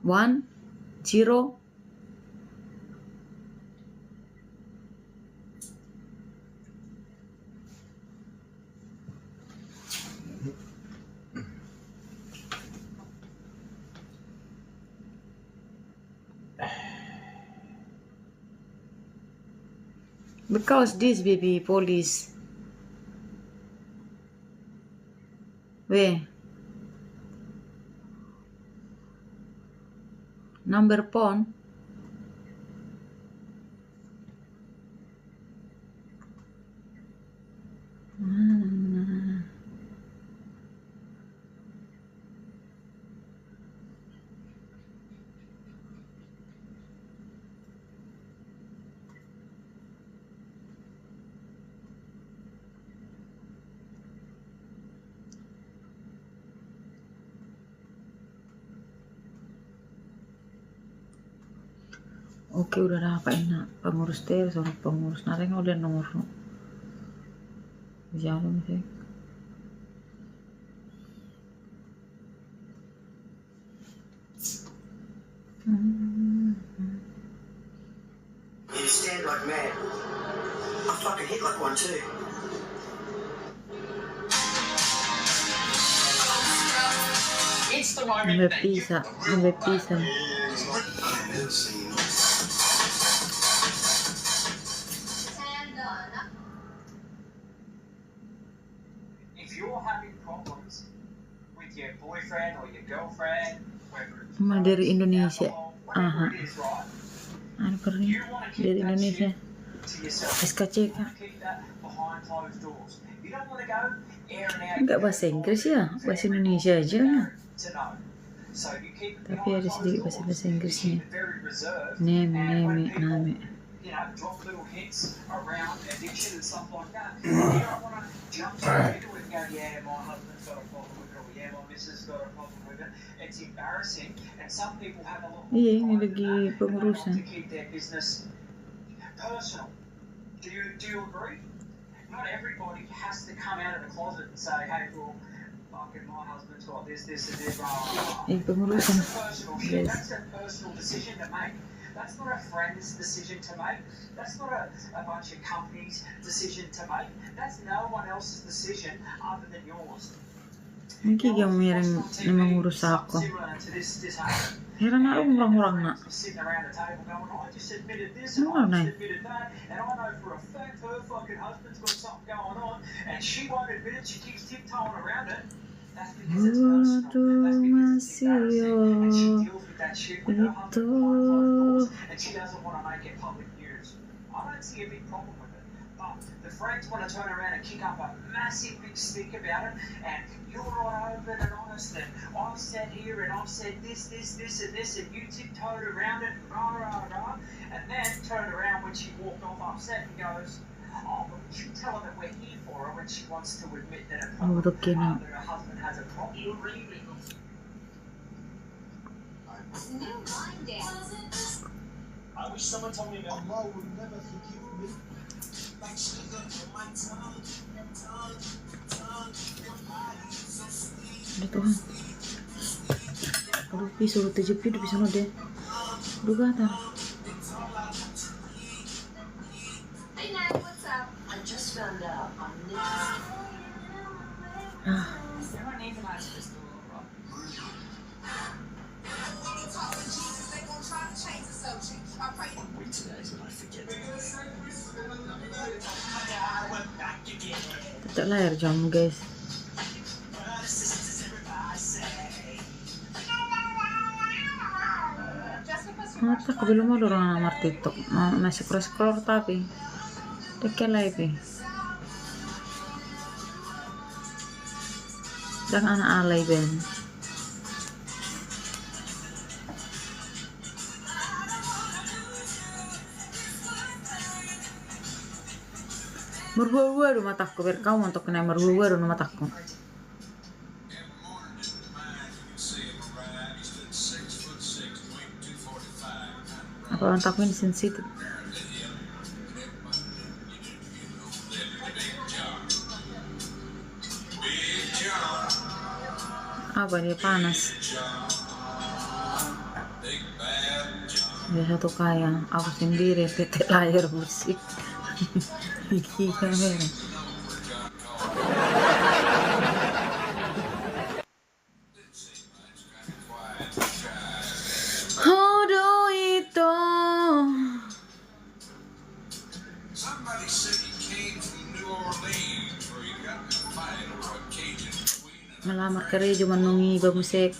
One, 0. Because this baby police. Where? Number phone. Oke, udah dapat enak pengurus terus orang pengurus nareng udah nomor jalan sih. You stand like mad. I fucking hit like one too. It's the moment that you if you're having problems with your boyfriend or your girlfriend, whether it's dari Indonesia. whatever it is, right? Anu perni dari Indonesia. SKCK. Keep that behind closed doors. You don't want to go air and out. Enggak bahasa Inggris ya, bahasa Indonesia aja. To know. So you keep it Tapi ada sedikit bahasa Inggrisnya. very reserved. Name. You know, drop little hints around addiction and stuff like that. You don't want to jump straight into it and go, yeah, my husband's got a problem with it, or yeah, my missus got a problem with it. It's embarrassing, and some people have a lot more Iya, ini pride lagi to pengurusan. keep their business personal. Do you agree? Not everybody has to come out of the closet and say, hey, well, fucking my husband's got this, and this, blah, blah, blah. Pengurusan. That's a personal shit. That's a personal decision to make. That's not a friend's decision to make. That's not a bunch of companies' decision to make. That's no one else's decision other than yours. Mungkin yang miring mengurus aku. Heran aku orang-orang nak. Sitting around the table going, I just admitted this, No, and I no. just admitted that, and I know for a fact her fucking husband's got something going on, and she won't admit it, she keeps tiptoeing around it. That's because it's personal. That's because it's embarrassing, and she deals with that shit with her husband behind closed doors, and she doesn't want to make it public news. I don't see a big problem with it, but the friends want to turn around and kick up a massive big stink about it, and you're not open and honest, and I've said here, and I've said this, and this, and you tiptoed around it, and rah, rah, rah, and then turned around when she walked off upset and goes, oh, but You tell her that we're here for her when she wants to admit that her husband has a problem. I wish someone told me that Allah will never forgive me. Like sugar in my tongue. Aduh Tuhan. Aduh, suruh TJP di sana deh. Aduh gatal. Hey Nat, what's up? I just found out on this. Everyone needs a nice crystal rock. Wait today when I forget. Tetap layar jam guys. Tak belum ada orang nomor TikTok. Masih scroll tapi tekan live. Jangan anak alay ben. Merhua rumah takku berkau untuk kena merhua rumah takku. Apa orang takku ini sensitif? Apa dia panas? Dia satu kaya, aku sendiri titik layar musik. Gigi kamera. Hodo itu. Melamar kerja menungi iba musik,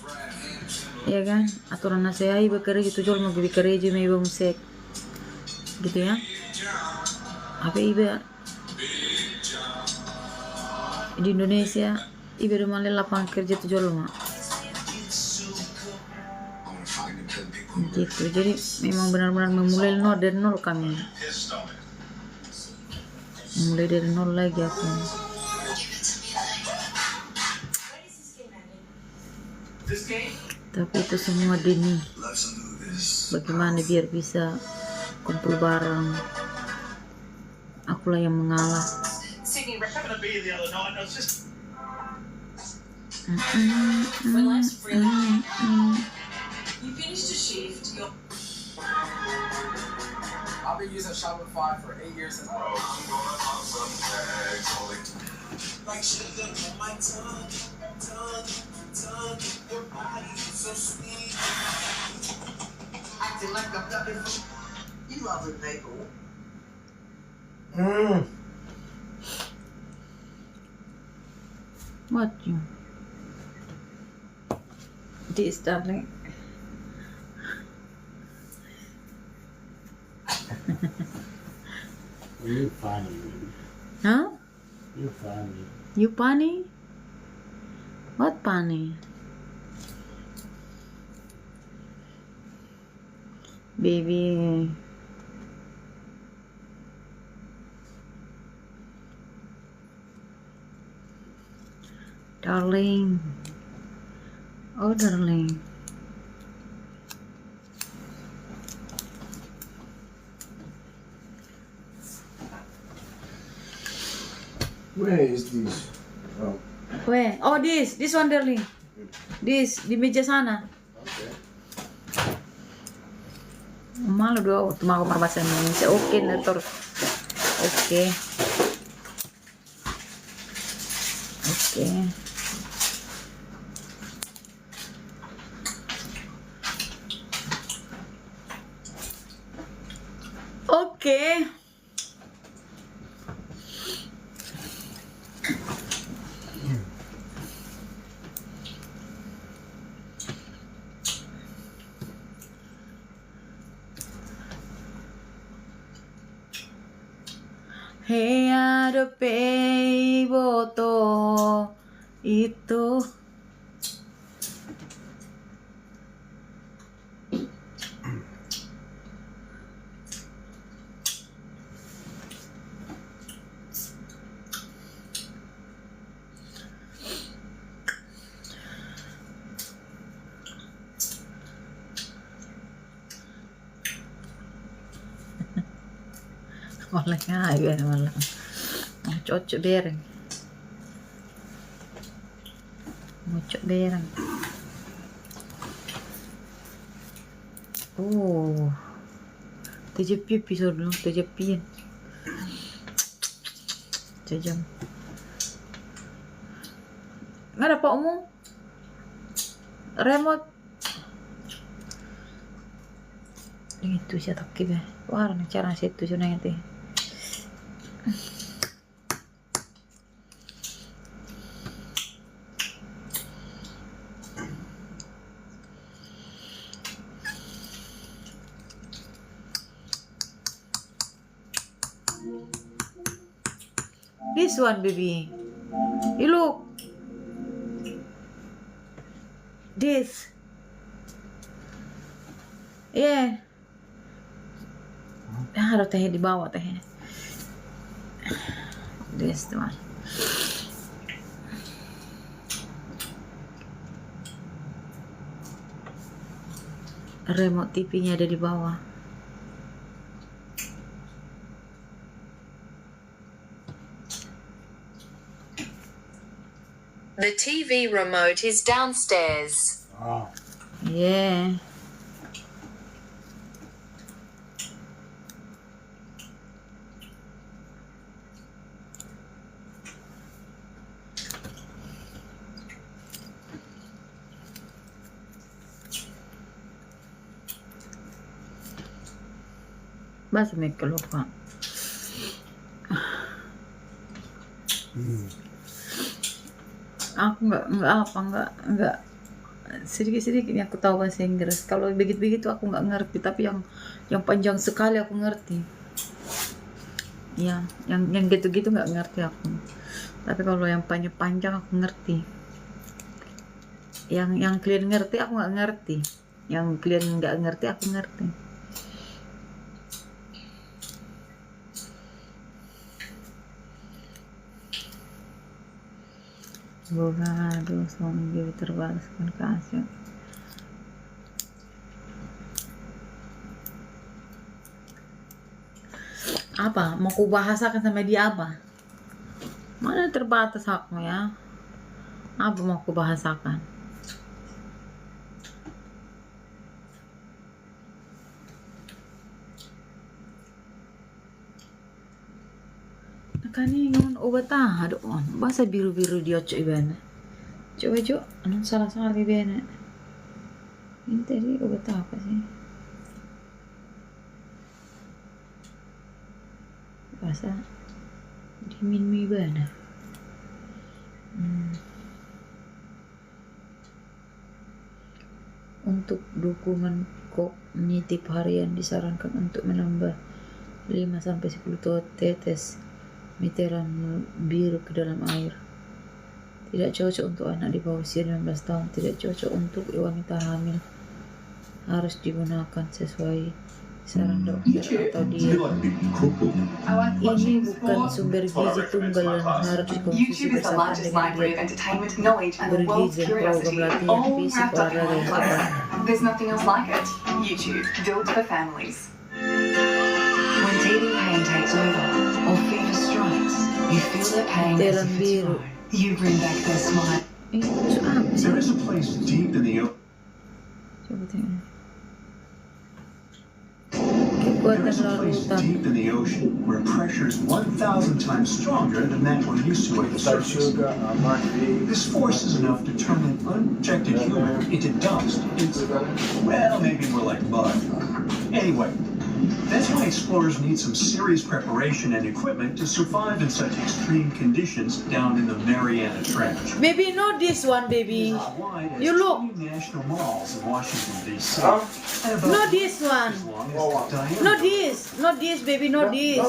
ya kan? Aturan nasihat iba kerja itu jual mau beli kerja iba musik, gitu ya? Apa iba di Indonesia iba rumah lapangan kerja itu jual mah, gitu. Jadi memang benar-benar memulai dari nol kami, mulai dari nol lagi aku. Tapi itu semua demi bagaimana biar bisa kumpul bareng. Akulah yang mengalah. I've been using Shopify for 8 years now. Like sugar on my tongue, your body is so sweet. Acting like I'm ducking. You love it, Maple. What you? This darling. You funny. Huh? You funny. You funny? What funny? Baby. Darling. Oh, darling. Where is this? Oh. Where? Oh, this one, darling. This di meja sana. Okay. Malu dua cuma aku bahasa Indonesia. Oke, letter. Oke. Oke. Oke. Hey, ada peboto itu. Oleh ya malah. Cocok bereng. Cocok bereng. Oh. TJP episode dulu, TJP. Jajam. Nggak ada pakmu? Remote. Itu siya takip ya. Wah, cara situ siya nanti. This one, baby. You look. This. Yeah. Harus teh di bawah teh. This one. Remote TV-nya ada di bawah. The TV remote is downstairs. Oh. Yeah. Basta may kalupa. Aku nggak sedikit-sedikit aku tahu bahasa Inggris. Kalau begitu-begitu aku nggak ngerti, tapi yang panjang sekali aku ngerti. Ya, yang gitu-gitu nggak ngerti aku. Tapi kalau yang panjang-panjang aku ngerti. Yang kalian ngerti aku nggak ngerti. Yang kalian nggak ngerti aku ngerti. Aduh, suami gue terbalaskan kasih. Apa? Mau ku bahasakan sama dia apa? Mana terbatas aku ya? Apa mau ku bahasakan? Kani ngon obat aduh bahasa biru-biru dia cok ibana. Coba cok, anong salah-salah ibana. Ini tadi obat apa sih? Bahasa diminum ibana. Untuk dukungan kognitif harian disarankan untuk menambah 5-10 tetes meteran biru ke dalam air. Tidak cocok untuk anak di bawah usia 19 tahun. Tidak cocok untuk wanita hamil. Harus digunakan sesuai saran dokter atau diet. Ini bukan sumber gizi tunggal dan harus dikonsumsi bersama dengan diet bergizi dan program latihan fisik olahraga yang tepat. There's nothing else like it. YouTube, built for families. When TV pain takes over, or fever strikes, you feel their pain as if it's right. You bring back their smile. There is a place deep in the ocean. There is a place deep in the ocean where pressure is 1,000 times stronger than that we're used to at the surface. This force is enough to turn an unprotected human into dust. It's, well, maybe more like mud. Anyway, that's why explorers need some serious preparation and equipment to survive in such extreme conditions down in the Mariana Trench. Baby, not this one, baby. You look. National malls in Washington, D.C. Not this one. Not this. Not this, baby. Not this.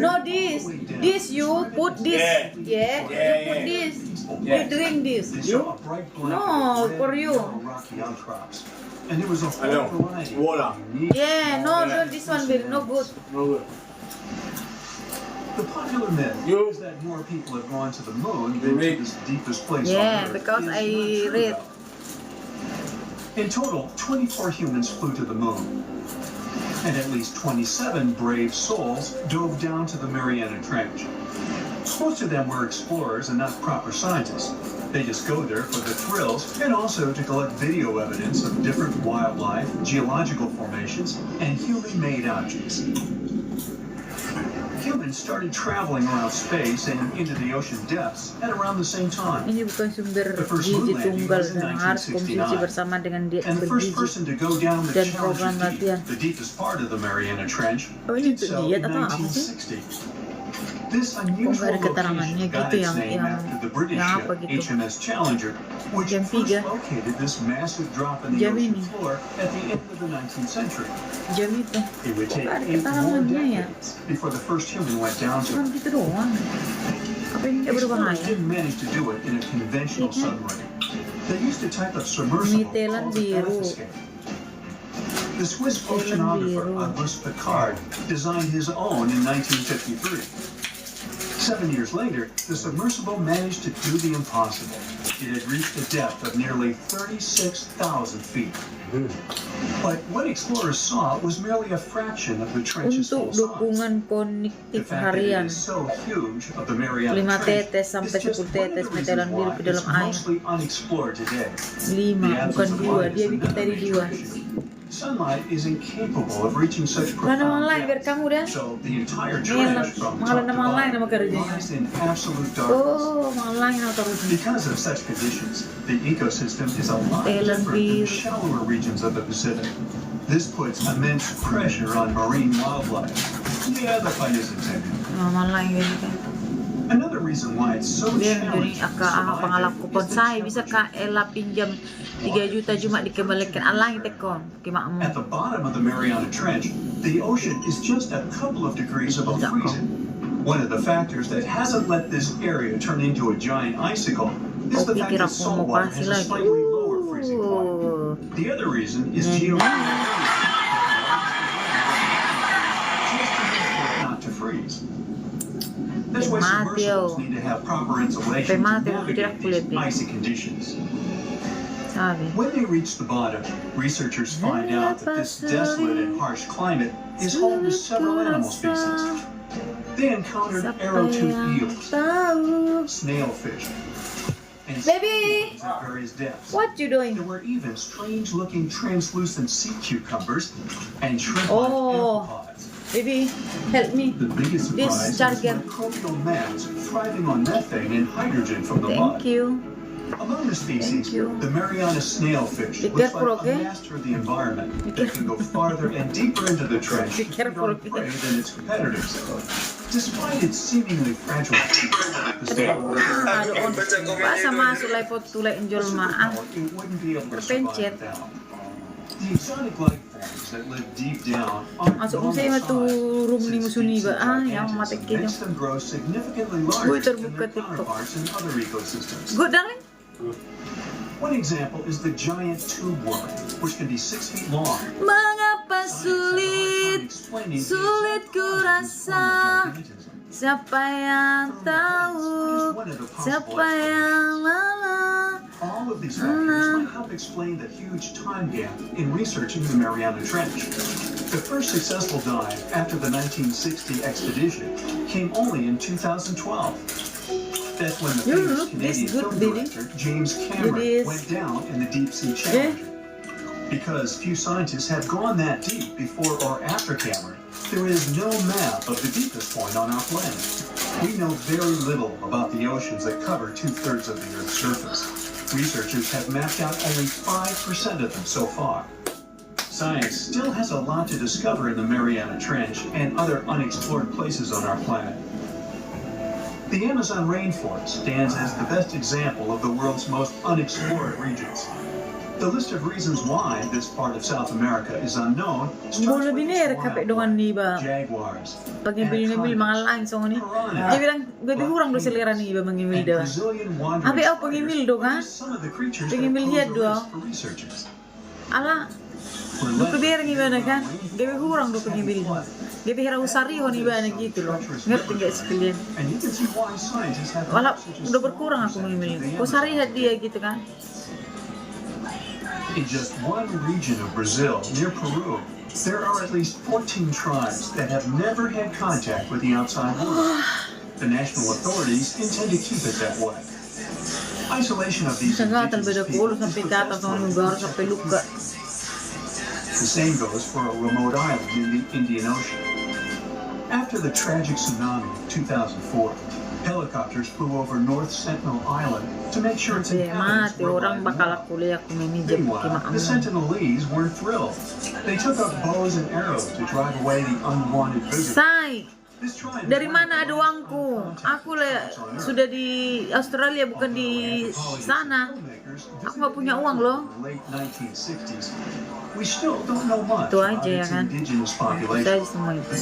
Not this. This you put this. Yeah. You put this. You drink this. You? No, for you. And there was a whole variety. Water. Yeah, no, this one, baby. No good. No good. The popular myth is that more people have gone to the moon than to this deepest place on Yeah, Earth. because I read. In total, 24 humans flew to the moon. and at least 27 brave souls dove down to the Mariana Trench. Most of them were explorers and not proper scientists. They just go there for the thrills and also to collect video evidence of different wildlife, geological formations, and human-made objects. Humans started traveling around space and into the ocean depths at around the same time. Ini bukan sumber gizi tunggal dan harus konsumsi bersama dengan diet And the first bergizi person to go down the dan program Challenger latihan. Deep, the deepest part of the Mariana Trench, Oh, ini did untuk so diet in atau apa sih? 1960. This Kok nggak unusual ada keterangannya location got gitu its yang name after the British yang ship apa gitu? HMS Challenger, which Jam first 3. located this massive drop in the Jam ocean ini. floor at the end of the 19th century. Jam itu. It would Kok take nggak ada 8 more keterangannya ya? decades before the first human went down to Cuma it. gitu doang. Apa ini nggak berbahaya? Explorers didn't manage to do it in a conventional Iya. submarine. They used a type of submersible Nitelan called the biru. Athoscape. The Swiss Nitelan oceanographer biru. Auguste Piccard designed his own in 1953. 7 years later, the submersible managed to do the impossible. It had reached a depth of nearly 36,000 feet. But what explorers saw was merely a fraction of the trench's Untuk full size. dukungan The kognitif fact that it harian, is so huge of the Mariana 5 Trench tetes sampai is just 10 one of tetes the meteran reasons biru why ke dalam it's air. mostly unexplored today. 5, bukan 2. Dia bikin tadi 2. Sunlight is incapable of reaching such Mana profound online biar depths. kamu dah. So the entire Ngelah, trench from mengalah top to nama online nama bottom kerjanya. lies in absolute darkness. Oh, online nama kerjanya. Because of such conditions, the ecosystem is a lot Telan different than biru. the shallower regions of the Pacific. This puts immense pressure on marine wildlife. The other fight is intended. Nama online gitu kan. Another reason why it's so Biar challenging dari to aka survive pangalaku is kon the saya bisa challenge. ka ela pinjam 3 juta cuma dikembalikan alang tekon kimakmu. At the bottom of the Mariana Trench, the ocean is just a couple of degrees above freezing. One of the factors that hasn't let this area turn into a giant icicle is the fact Pikir that aku salt mau water kasih has a lagi. slightly lower freezing point. The other reason is not to freeze. That's why submersibles need to have proper insulation to navigate these icy conditions. Sabi. When they reach the bottom, researchers find out that this desolate and harsh climate is home to several animal species. They encountered arrow-toothed eels, snailfish, and Baby! seals at various depths. What you doing? There were even strange-looking translucent sea cucumbers and shrimp-like Oh. amphipods. Baby, help me. The biggest This surprise was charger. microbial mats thriving on methane and hydrogen from the Thank mud. you. Among the species, the Mariana snailfish Be looks careful, like okay? a master of the environment that can go farther and deeper into the trench Be careful, on prey than its competitors. Despite its seemingly fragile teeth, the snail Aduh, masa masuk lai pot tulai injol maaf. it wouldn't be able to survive Terpencet. without. The exotic life forms that live deep down aren't Masuk normal saya matu size, room ni since musuni ba? species Ah, like yang mata antids kini. makes them grow significantly Gue larger than terbuka their TikTok. counterparts in other ecosystems. Good darling. One example is the giant tube worm, which can be 6 feet long. Mengapa sulit, sulit ku rasa. Siapa yang tahu, siapa yang lama. All of these factors might help explain the huge time gap in researching the Mariana Trench. The first successful dive after the 1960 expedition came only in 2012. That's when the You famous look this Canadian good, film baby. director James It Cameron is. went down in the deep sea Challenger. Because few scientists have gone that deep before or after Cameron, there is no map of the deepest point on our planet. We know very little about the oceans that cover 2/3 of the Earth's surface. Researchers have mapped out only 5% of them so far. Science still has a lot to discover in the Mariana Trench and other unexplored places on our planet. The Amazon rainforest stands as the best example of the world's most unexplored regions. The list of reasons why this part of South America is unknown Boleh biner kapek dengan ni ba. jaguars, Pag-imbil-imbil mga langsung ni. Dia bilang, gabi hurang do selera ni ba mangimil do. Brazilian wandering Abi ako pangimil do ka? some of the creatures that Pangimil pose hiad a do. risk for researchers. Ala, do kebiar ni ba na kan? Gabi hurang do pangimil do. Gabi hira usari ho ni ba na gitu loh. Ngerti gak sekalian? And you can see why scientists have Wala, such a udah berkurang aku mangimil. Usari had dia gitu kan. In just one region of Brazil, near Peru, There are at least 14 tribes that have never had contact with the outside world. The national authorities intend to keep it that way. Isolation of these indigenous people is the same goes for a remote island in the Indian Ocean. After the tragic tsunami of 2004, helicopters flew over North Sentinel Island to make sure its inhabitants were alive. Meanwhile, the Sentinelese weren't thrilled. They took out bows and arrows to drive away the unwanted visitors. Dari mana ada uangku? Aku sudah di Australia, bukan di sana. Aku nggak punya uang loh. Itu aja ya kan. Itu aja semua itu.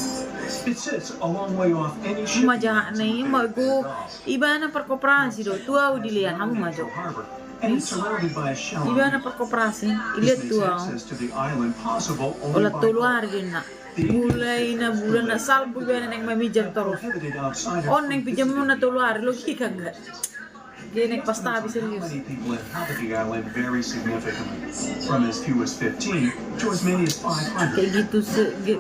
Cuma jahat nih, mago. Iba per koperasi do. Tua dilihat, kamu maju. Iba per koperasi. Ilihat tua. Olah toluar gina. Mulai na bulan na salbo ba na nang mamijam taro. On nang pijam mo na toluar, logika nga. Gini pastabi serius. Many people inhabit the island very significantly, from as few as 15 to as many as 500.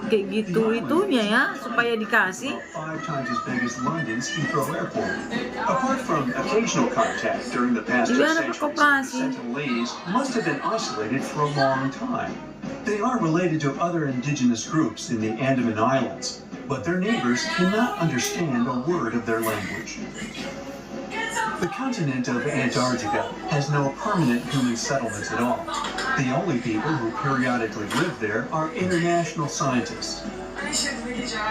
Kayak gitu itunya ya, supaya dikasih. 5 times as big as London's Heathrow Airport. Apart from occasional contact during the past 2 centuries, the Sentinelese must have been isolated for a long time. They are related to other indigenous groups in the Andaman Islands, but their neighbors cannot understand a word of their language. The continent of Antarctica has no permanent human settlements at all. The only people who periodically live there are international scientists.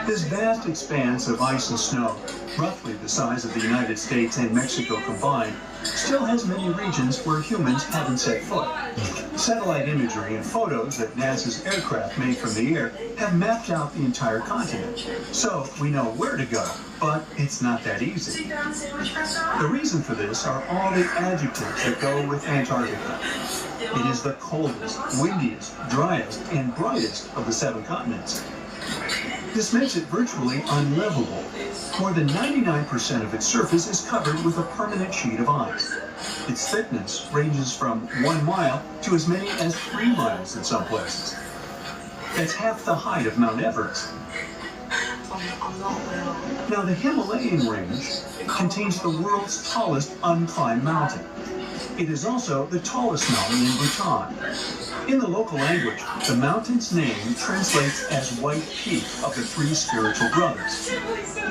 This vast expanse of ice and snow, roughly the size of the United States and Mexico combined, still has many regions where humans haven't set foot. Satellite imagery and photos that NASA's aircraft made from the air have mapped out the entire continent. So we know where to go, but it's not that easy. The reason for this are all the adjectives that go with Antarctica. It is the coldest, windiest, driest, and brightest of the 7 continents. This makes it virtually unlivable. More than 99% of its surface is covered with a permanent sheet of ice. Its thickness ranges from 1 mile to as many as 3 miles in some places. That's half the height of Mount Everest. Now, the Himalayan range contains the world's tallest unclimbed mountain. It is also the tallest mountain in Bhutan. In the local language, the mountain's name translates as White Peak of the 3 spiritual brothers.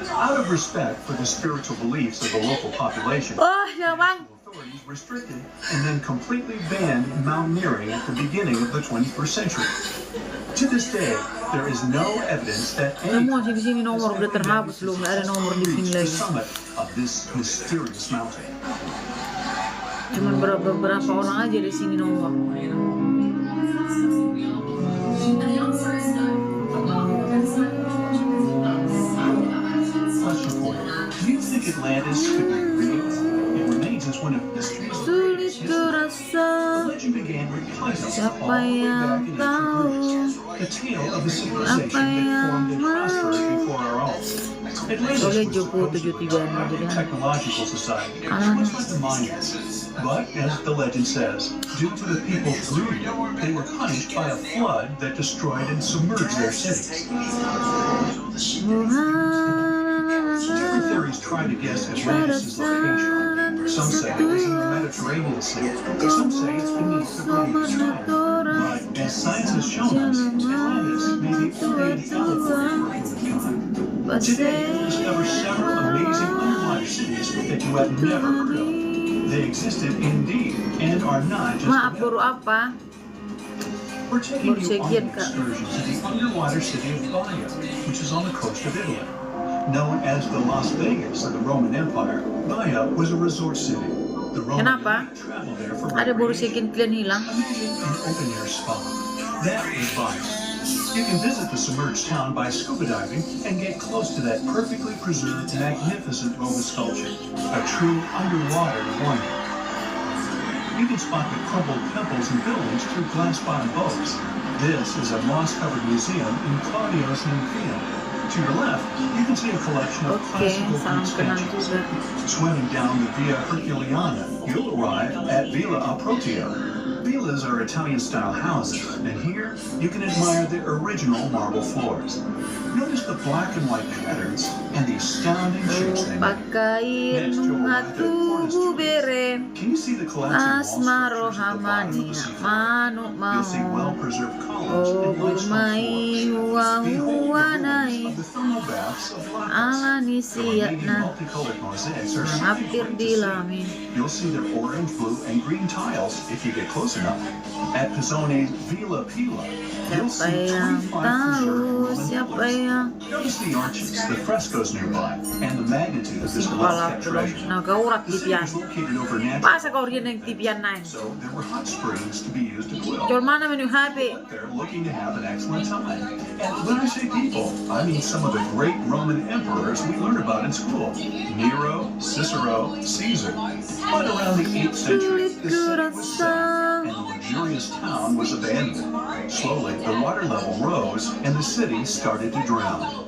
Out of respect for the spiritual beliefs of the local population, authorities restricted and then completely banned mountaineering at the beginning of the 21st century. To this day, there is no evidence that any the summit of this mysterious mountain. Cuman beberapa orang aja di sini nomor. Do you think Atlantis could be real? It remains as one of history's greatest mysteries. The legend began with Plato all the way back in ancient Greece. The tale of a civilization that formed and prospered before our own. Atlantis was supposed to be a technological society, much like the Mayans. But, as the legend says, due to the people's greed, they were punished by a flood that destroyed and submerged their cities. Different theories try to guess Atlantis' location. Some say it was in the Mediterranean Sea. Some say it's beneath the Bermuda Triangle. But, as science has shown us, Atlantis may be only an allegory for humankind. Today, we'll discover several amazing underwater cities that you have never heard of. They existed indeed and are not just We're taking you on an excursion to the underwater city of Baia, which is on the coast of Italy. Known as the Las Vegas of the Roman Empire, Baia was a resort city. The Roman elite traveled there for recreation. Imagine an open-air spa. That is Baia. You can visit the submerged town by scuba diving and get close to that perfectly preserved, magnificent Roman sculpture, a true underwater wonder. You can spot the crumbled temples and buildings through glass-bottom boats. This is a moss-covered museum in Claudio's Nymphaeum. To your left, you can see a collection of classical Greek statues. Swimming down the Via Herculeana, you'll arrive at Villa Apropria. Villa villas are Italian-style houses, and here you can admire the original marble floors. Notice the black and white patterns and the astounding shapes they make. Pakain hatu bubere Can you see the collapsing wall asmaro structures at the bottom of hamani the seafloor? manu You'll see mau well-preserved columns o and limestone burmai floors. Behold the huanai ruins of the thermal baths of Lacus. alani The remaining siatna multicolored mosaics are simply hampir great to see. dilamin. You'll see their orange, blue, and green tiles if you get close enough. At Pizzone's Villa Pila, you'll Siapa see yang 25 tahu, preserved siapa Roman yang villas. Notice the arches, the frescoes nearby, and the magnitude of this Kepala well-kept belum treasure. nagaurat The city tipian. is located over natural, Pasa kau rian yang tipian nain? so there were hot springs to be used as well. Jol mana menu HP? They're looking to have an excellent time. And when I say people, I mean some of the great Roman emperors we learned about in school. Nero, Cicero, Caesar. But around the 8th century, the city was sacked and the luxurious town was abandoned. Slowly, the water level rose and the city started to drown.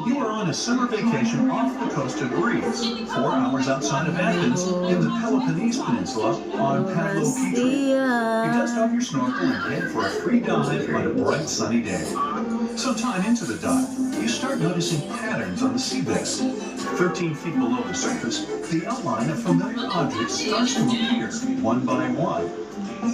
You are on a summer vacation off the coast of Greece, 4 hours outside of Athens, in the Peloponnese Peninsula on Pavlopetri. You dust off your snorkel and head for a free dive on a bright sunny day. Sometime into the dive, you start noticing patterns on the seabed. 13 feet below the surface, the outline of familiar objects starts to appear, one by one.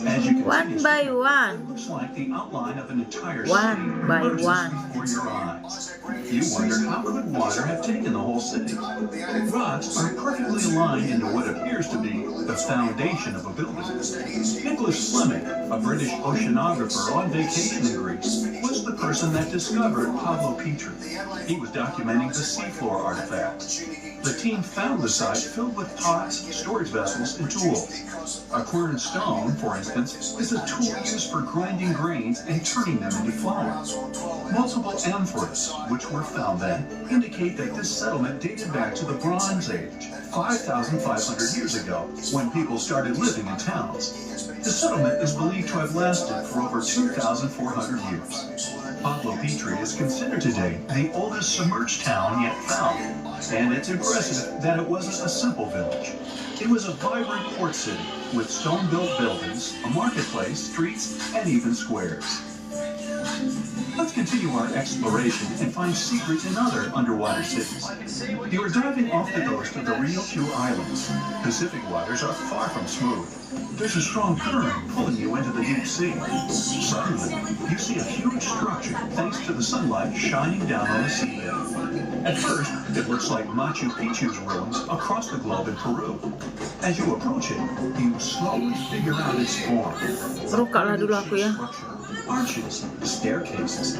As you One continue, by it one. looks like the outline of an entire One city by emerges one. before your eyes. You wonder, how could water have taken the whole city? The rocks are perfectly aligned into what appears to be the foundation of a building. Nicholas Fleming, a British oceanographer on vacation in Greece, was the person that discovered Pavlopetri. He was documenting the seafloor artifacts. The team found the site filled with pots, storage vessels, and tools. A quern stone, for instance, is a tool used for grinding grains and turning them into flour. Multiple amphoras, which were found then, indicate that this settlement dated back to the Bronze Age, 5,500 years ago, when people started living in towns. The settlement is believed to have lasted for over 2,400 years. Pavlopetri is considered today the oldest submerged town yet found, and it's impressive that it wasn't a simple village. It was a vibrant port city with stone-built buildings, a marketplace, streets, and even squares. Let's continue our exploration and find secrets in other underwater cities. You are diving off the coast of the Ryukyu Islands. Pacific waters are far from smooth. There's a strong current pulling you into the deep sea. Suddenly, you see a huge structure thanks to the sunlight shining down on the seabed. At first, it looks like Machu Picchu's ruins across the globe in Peru. As you approach it, you slowly figure out its form. Buka lah dulu aku ya. Arches, staircases,